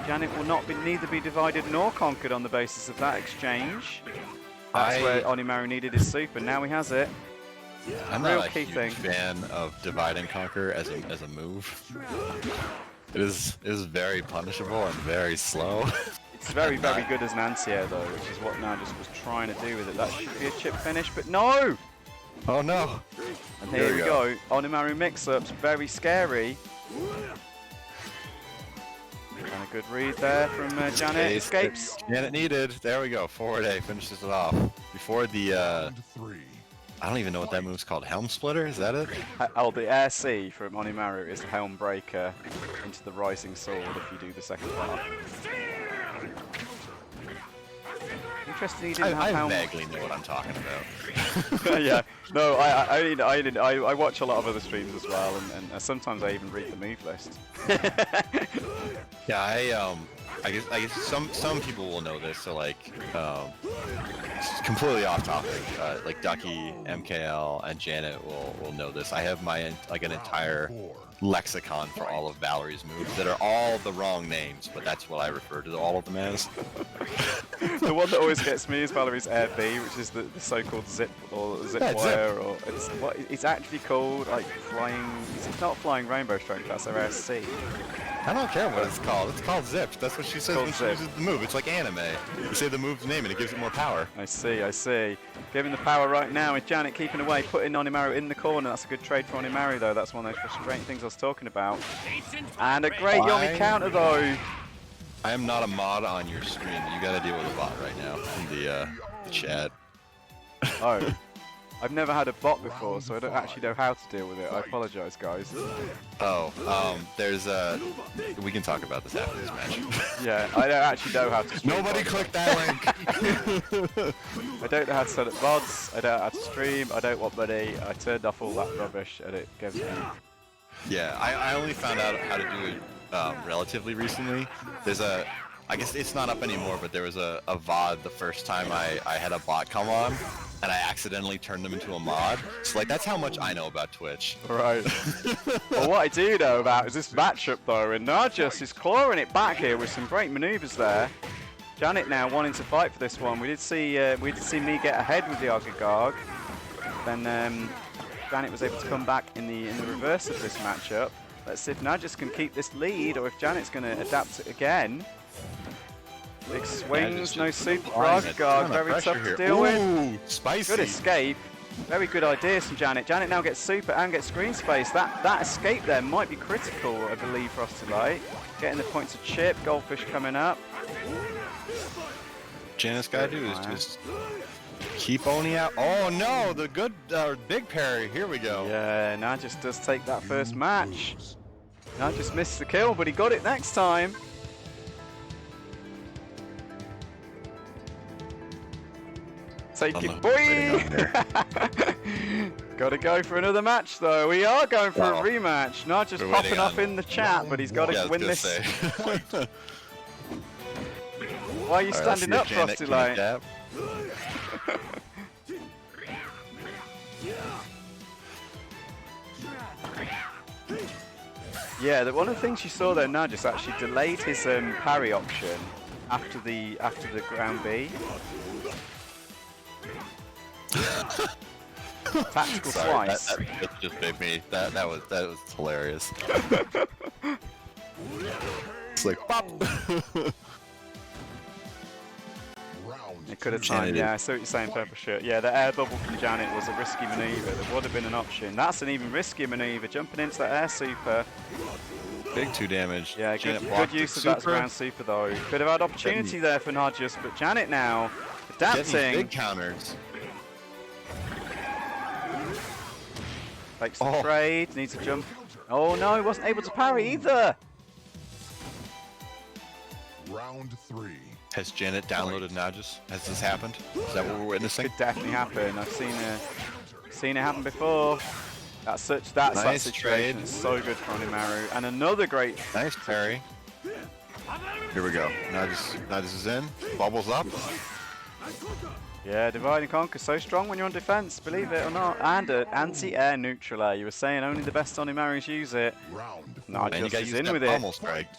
Speaker 1: Janet will neither be divided nor conquered on the basis of that exchange. That's where Onimaru needed his super. Now he has it.
Speaker 3: I'm not a huge fan of divide and conquer as a move. It is very punishable and very slow.
Speaker 1: It's very, very good as an anti-air though, which is what Nahjus was trying to do with it. That should be a chip finish, but no!
Speaker 3: Oh no!
Speaker 1: And here we go. Onimaru mix-ups, very scary. And a good read there from Janet. Escapes.
Speaker 3: Janet needed. There we go. Forward A finishes it off. Before the I don't even know what that move's called. Helm splitter? Is that it?
Speaker 1: Oh, the air C from Onimaru is the helm breaker into the rising sword if you do the second part. Interesting, he didn't have helm.
Speaker 3: I vaguely know what I'm talking about.
Speaker 1: Yeah, no, I watch a lot of other streams as well, and sometimes I even read the move list.
Speaker 3: Yeah, I guess some people will know this. So like, it's completely off topic. Like Ducky, MKL, and Janet will know this. I have my like an entire lexicon for all of Valerie's moves that are all the wrong names, but that's what I refer to all of them as.
Speaker 1: The one that always gets me is Valerie's Air B, which is the so-called zip or zip wire,
Speaker 3: zip.
Speaker 1: or it's actually called like flying. It's not flying rainbow strength. That's her SC.
Speaker 3: I don't care what it's called. It's called Zip. That's what she says when she uses the move. It's like anime. You say the move's name and it gives it more power.
Speaker 1: I see, I see. Giving the power right now with Janet keeping away, putting Onimaru in the corner. That's a good trade for Onimaru though. That's one of those frustrating things I was talking about. And a great Yomi counter though.
Speaker 3: I am not a mod on your stream. You gotta deal with a bot right now in the chat.
Speaker 1: Oh. I've never had a bot before, so I don't actually know how to deal with it. I apologize, guys.
Speaker 3: Oh, there's we can talk about this after this match.
Speaker 1: Yeah, I don't actually know how to stream.
Speaker 3: Nobody click that link!
Speaker 1: I don't know how to set up VODs, I don't know how to stream, I don't want money, I turned off all that rubbish and it gives me...
Speaker 3: Yeah, I only found out how to do it relatively recently. There's I guess it's not up anymore, but there was a VOD the first time I had a bot come on, and I accidentally turned them into a mod. So like, that's how much I know about Twitch.
Speaker 1: Right. Well, what I do know about is this matchup though, and Nahjus is clawing it back here with some great maneuvers there. Janet now wanting to fight for this one. We did see me get ahead with the Agoners. Then Janet was able to come back in the reverse of this matchup. Let's see if Nahjus can keep this lead, or if Janet's going to adapt it again. Big swings, no super for Agoners, very tough to deal with.
Speaker 3: Spicy.
Speaker 1: Good escape. Very good ideas from Janet. Janet now gets super and gets screen space. That escape there might be critical, I believe, for Frostylite. Getting the points of chip, Goldfish coming up.
Speaker 3: Janet's gotta do is just keep Oni out. Oh no, the good big parry. Here we go.
Speaker 1: Yeah, Nahjus does take that first match. Nahjus missed the kill, but he got it next time. Take it, boy! Gotta go for another match, though. We are going for a rematch. Nahjus popping up in the chat, but he's got to win this. Why are you standing up, Frostylite? Yeah, one of the things you saw there, Nahjus actually delayed his parry option after the ground B. Tactical slice.
Speaker 3: That just made me. That was hilarious. It's like pop.
Speaker 1: It could have timed. Yeah, I see what you're saying, Purple Shirt. Yeah, the air bubble from Janet was a risky maneuver. There would have been an option. That's an even riskier maneuver. Jumping into that air super.
Speaker 3: Big 2 damage.
Speaker 1: Yeah, good use of that ground super though. Could have had opportunity there for Nahjus, but Janet now adapting.
Speaker 3: Big counters.
Speaker 1: Takes the trade, needs to jump. Oh no, he wasn't able to parry either.
Speaker 2: Round 3.
Speaker 3: Has Janet downloaded Nahjus? Has this happened? Is that what we're witnessing?
Speaker 1: Could definitely happen. I've seen it happen before. That's that situation. It's so good for Onimaru. And another great
Speaker 3: nice parry. Here we go. Nahjus is in. Bubbles up.
Speaker 1: Yeah, divide and conquer. So strong when you're on defense, believe it or not. And an anti-air neutral air. You were saying only the best Onimarus use it. Nahjus is in with it.
Speaker 3: Strike.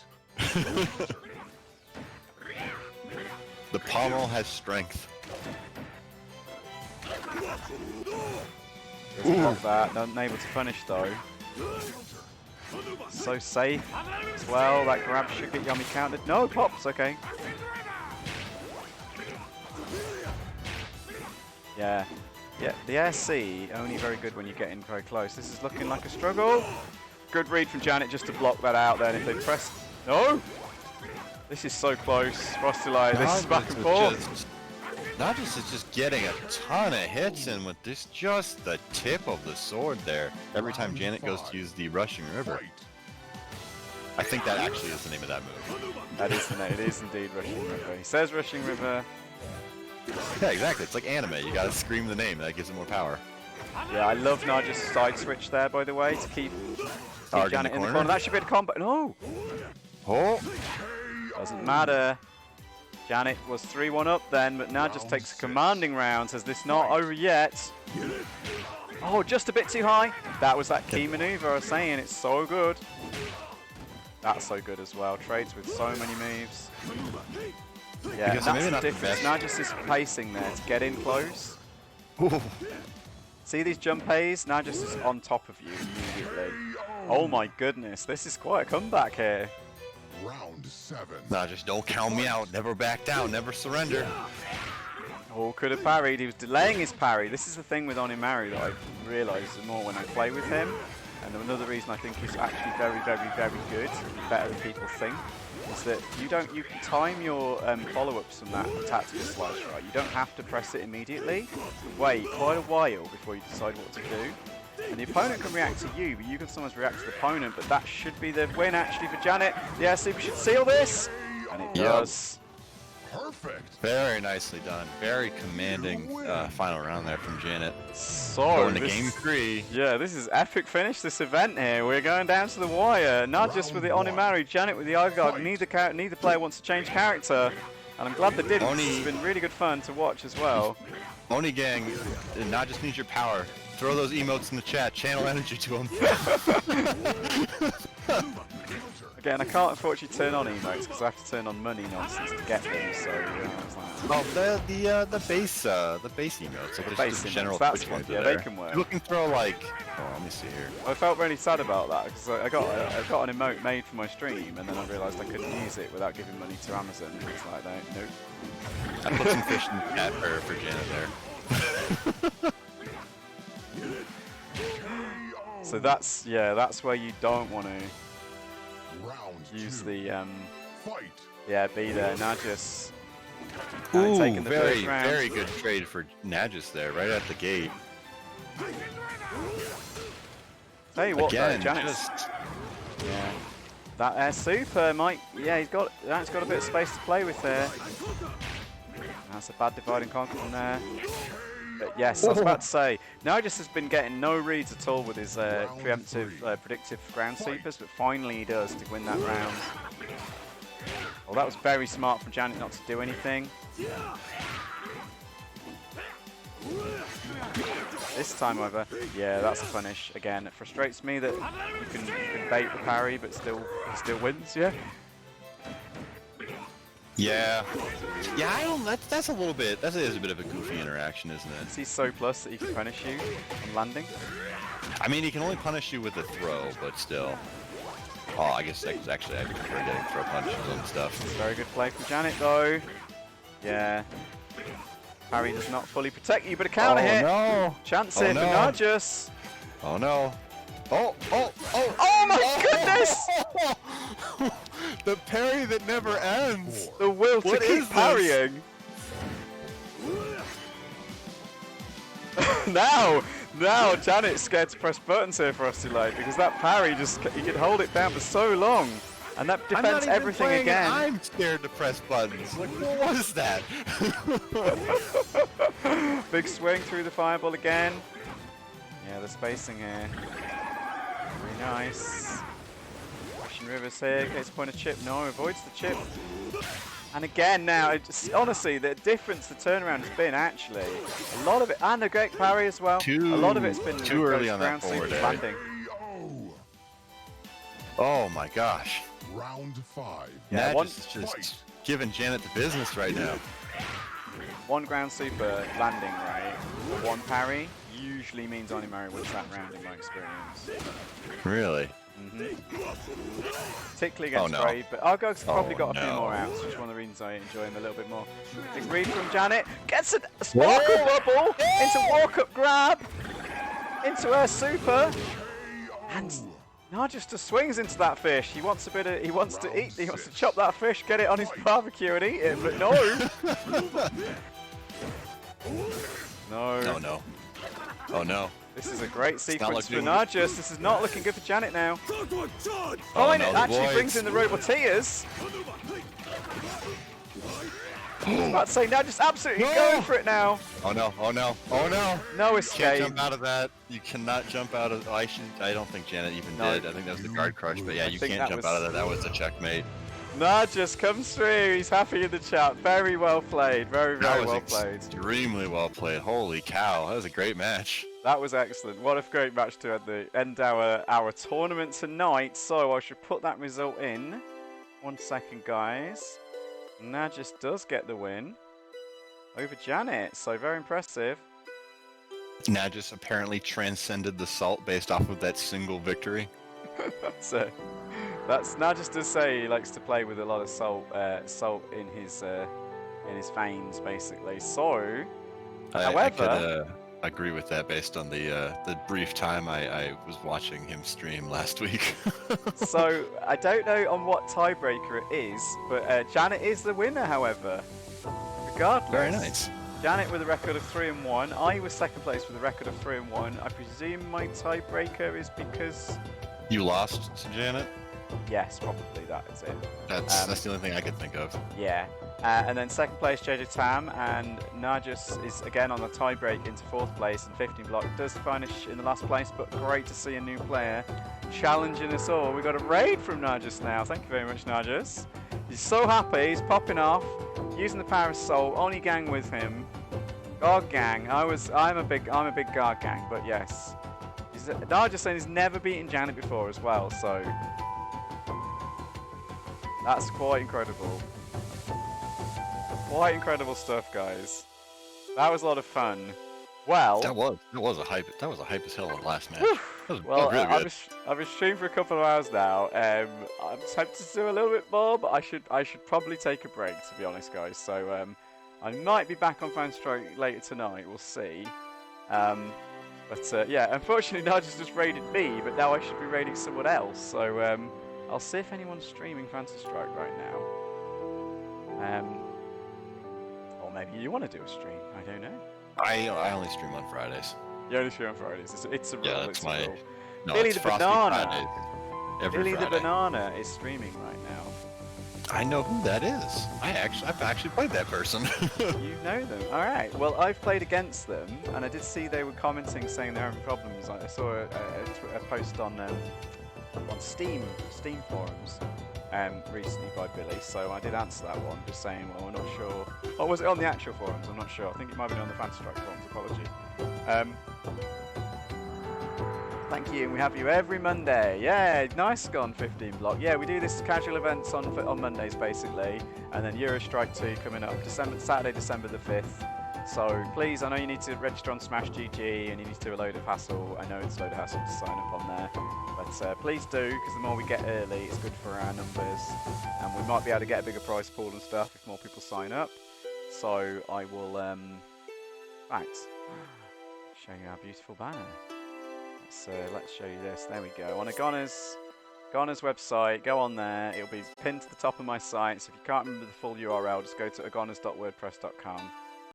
Speaker 3: The pommel has strength.
Speaker 1: Just that. Not able to punish though. So safe as well. That grab should get Yummy countered. No, pops. Okay. Yeah. Yeah, the air C only very good when you get in very close. This is looking like a struggle. Good read from Janet just to block that out then if they press. No! This is so close. Frostylite, this is back and forth.
Speaker 3: Nahjus is just getting a ton of hits in with this, just the tip of the sword there. Every time Janet goes to use the Rushing River. I think that actually is the name of that move.
Speaker 1: That is the name. It is indeed Rushing River. He says Rushing River.
Speaker 3: Yeah, exactly. It's like anime. You gotta scream the name. That gives it more power.
Speaker 1: Yeah, I love Nahjus' side switch there, by the way, to keep Janet in the corner. That should be a combo. No!
Speaker 3: Oh!
Speaker 1: Doesn't matter. Janet was 3-1 up then, but Nahjus takes a commanding round. Says this not over yet. Oh, just a bit too high. That was that key maneuver I was saying. It's so good. That's so good as well. Trades with so many moves. Yeah,
Speaker 3: Because
Speaker 1: that's
Speaker 3: maybe
Speaker 1: the
Speaker 3: not the
Speaker 1: difference.
Speaker 3: best.
Speaker 1: Nahjus is pacing there to get in close.
Speaker 3: Ooh.
Speaker 1: See these jump A's? Nahjus is on top of you immediately. Oh my goodness, this is quite a comeback here.
Speaker 2: Round 7.
Speaker 3: Nah, just don't count me out. Never back down. Never surrender.
Speaker 1: Oh, could have parried. He was delaying his parry. This is the thing with Onimaru that I've realised more when I play with him. And another reason I think he's actually very, very, very good, better than people think, is that you can time your follow-ups from that tactical slice, right? You don't have to press it immediately. You wait quite a while before you decide what to do. And the opponent can react to you, but you can sometimes react to the opponent, but that should be the win actually for Janet. The air super should seal this, and it does.
Speaker 2: Perfect.
Speaker 3: Very nicely done. Very commanding final round there from Janet.
Speaker 1: So,
Speaker 3: Going to
Speaker 1: this-
Speaker 3: game 3.
Speaker 1: Yeah, this is epic finish, this event here. We're going down to the wire. Nahjus with the Onimaru, Janet with the Agog. Neither player wants to change character. And I'm glad they didn't. It's been really good fun to watch as well.
Speaker 3: Oni gang, not just needs your power. Throw those emotes in the chat. Channel energy to them.
Speaker 1: Again, I can't unfortunately turn on emotes because I have to turn on money nonsense to get them. So it's like,
Speaker 3: Oh, the base emotes. So
Speaker 1: base
Speaker 3: just general
Speaker 1: emotes, that's
Speaker 3: Twitch ones
Speaker 1: good.
Speaker 3: are
Speaker 1: Yeah,
Speaker 3: there.
Speaker 1: they can work.
Speaker 3: You can throw like. Oh, let me see here.
Speaker 1: I felt really sad about that because I got an emote made for my stream and then I realised I couldn't use it without giving money to Amazon. It's like, nope.
Speaker 3: I put some fish in the chat for Janet there.
Speaker 1: So that's where you don't want to
Speaker 2: Round
Speaker 1: use
Speaker 2: 2.
Speaker 1: the
Speaker 2: Fight.
Speaker 1: be there. Nahjus
Speaker 3: Ooh,
Speaker 1: taking the
Speaker 3: very
Speaker 1: first round.
Speaker 3: very good trade for Nahjus there, right at the gate.
Speaker 1: Tell you what,
Speaker 3: Again,
Speaker 1: though, Janet's, yeah, that air super might, that's got a bit of space to play with there. That's a bad divide and conquer from there. But yes, I was about to say, Nahjus has been getting no reads at all with his preemptive, predictive ground sweepers, but finally he does to win that round. Well, that was very smart from Janet not to do anything. This time, however, yeah, that's a punish. Again, it frustrates me that you can bait the parry, but still wins, yeah?
Speaker 3: Yeah, I don't. That's a little bit. That is a bit of a goofy interaction, isn't it?
Speaker 1: He's so plus that he can punish you on landing.
Speaker 3: I mean, he can only punish you with a throw, but still. Oh, I guess actually I prefer getting throw punches and stuff.
Speaker 1: Very good play from Janet, though. Yeah. Parry does not fully protect you, but a counter hit.
Speaker 3: No!
Speaker 1: Chance
Speaker 3: Oh,
Speaker 1: here
Speaker 3: no.
Speaker 1: for Nahjus.
Speaker 3: Oh no! Oh!
Speaker 1: Oh my goodness!
Speaker 3: The parry that never ends.
Speaker 1: The will to
Speaker 3: What
Speaker 1: keep
Speaker 3: is this?
Speaker 1: parrying. Now Janet's scared to press buttons here for us tonight because that parry he could hold it down for so long, and that
Speaker 3: I'm not
Speaker 1: defends
Speaker 3: even
Speaker 1: everything
Speaker 3: playing,
Speaker 1: again.
Speaker 3: I'm scared to press buttons. Like, what was that?
Speaker 1: Big swing through the fireball again. Yeah, the spacing here. Very nice. Russian Rivers here, gets a point of chip. No, avoids the chip. And again now, honestly, the difference, the turnaround has been actually, a lot of it, and a great parry as well. A lot of it's been
Speaker 3: too early on that
Speaker 1: ground
Speaker 3: forward
Speaker 1: sweep
Speaker 3: air.
Speaker 1: landing.
Speaker 3: Oh my gosh.
Speaker 2: Round 5.
Speaker 1: Yeah,
Speaker 3: Nahjus is just giving Janet the business right now.
Speaker 1: One ground super landing, right? One parry usually means Onimaru wins that round in my experience.
Speaker 3: Really?
Speaker 1: Particularly against
Speaker 3: no.
Speaker 1: Brave, but Argog's probably got a few
Speaker 3: no.
Speaker 1: more outs, which is one of the reasons I enjoy him a little bit more. Big read from Janet, gets a sparkle bubble into walk-up grab, into her super, and Nahjus just swings into that fish. He wants he wants to chop that fish, get it on his barbecue and eat it, but no. No.
Speaker 3: Oh no. Oh no.
Speaker 1: This is a great sequence for
Speaker 3: looking-
Speaker 1: Nahjus. This is not looking good for Janet now.
Speaker 3: Oh,
Speaker 1: And
Speaker 3: no,
Speaker 1: it
Speaker 3: the
Speaker 1: actually
Speaker 3: boys.
Speaker 1: brings in the Roboteers. I was about to say, Nahjus absolutely
Speaker 3: No!
Speaker 1: going for it now.
Speaker 3: Oh no. Oh no. Oh no.
Speaker 1: No
Speaker 3: Can't
Speaker 1: escape.
Speaker 3: jump out of that. You cannot jump out of. I don't think Janet even
Speaker 1: No.
Speaker 3: did. I think that was the guard crush. But yeah, you
Speaker 1: think
Speaker 3: can't
Speaker 1: that
Speaker 3: jump
Speaker 1: was-
Speaker 3: out of that. That was a checkmate.
Speaker 1: Nahjus comes through. He's happy in the chat. Very well played. Very well played.
Speaker 3: Extremely well played. Holy cow, that was a great match.
Speaker 1: That was excellent. What a great match to end our tournament tonight. So I should put that result in. 1 second, guys. Nahjus does get the win over Janet. So very impressive.
Speaker 3: Nahjus apparently transcended the salt based off of that single victory.
Speaker 1: That's Nahjus does say he likes to play with a lot of salt in his veins, basically. So, however,
Speaker 3: I could agree with that based on the brief time I was watching him stream last week.
Speaker 1: So I don't know on what tiebreaker it is, but Janet is the winner. However, regardless,
Speaker 3: very nice.
Speaker 1: Janet with a record of 3-1. I was second place with a record of 3-1. I presume my tiebreaker is because
Speaker 3: you lost to Janet.
Speaker 1: Yes, probably that is it.
Speaker 3: That's the only thing I could think of.
Speaker 1: Yeah. And then second place JJTam, and Nahjus is again on the tiebreak into 4th place, and 15 block does finish in the last place, but great to see a new player challenging us all. We got a raid from Nahjus now. Thank you very much, Nahjus. He's so happy. He's popping off, using the power of soul. Only gang with him. Guard gang. I'm a big guard gang, but yes. Nahjus saying he's never beaten Janet before as well, so that's quite incredible. Quite incredible stuff, guys. That was a lot of fun. Well,
Speaker 3: that was a hype as hell in the last match.
Speaker 1: Well,
Speaker 3: really good.
Speaker 1: I've been streaming for a couple of hours now. I'm tempted to do a little bit more, but I should probably take a break, to be honest, guys. So I might be back on Fanstroke later tonight. We'll see. But yeah, unfortunately, Nahjus just raided me, but now I should be raiding someone else. So I'll see if anyone's streaming Fantasy Strike right now. Or maybe you want to do a stream. I don't know.
Speaker 3: I only stream on Fridays.
Speaker 1: You only stream on Fridays. It's a rule.
Speaker 3: Yeah, that's my. No,
Speaker 1: Billy
Speaker 3: it's
Speaker 1: the
Speaker 3: Frosty
Speaker 1: Banana.
Speaker 3: Fridays. Every
Speaker 1: Billy the
Speaker 3: Friday.
Speaker 1: Banana is streaming right now.
Speaker 3: I know who that is. I've actually played that person.
Speaker 1: You know them. All right. Well, I've played against them, and I did see they were commenting saying they're having problems. I saw a post on Steam forums recently by Billy, so I did answer that one, just saying, well, we're not sure. Or was it on the actual forums? I'm not sure. I think it might have been on the Fantasy Strike forums. Apology. Thank you, and we have you every Monday. Yeah, nice gone 15 block. Yeah, we do this casual events on Mondays basically, and then Euro Strike 2 coming up Saturday, December the 5th. So please, I know you need to register on Smash GG and you need to do a load of hassle. I know it's a load of hassle to sign up on there, but please do, because the more we get early, it's good for our numbers, and we might be able to get a bigger prize pool and stuff if more people sign up. So I will, thanks. Show you our beautiful banner. Let's show you this. There we go. On Agoners website, go on there. It'll be pinned to the top of my site. So if you can't remember the full URL, just go to agoners.wordpress.com.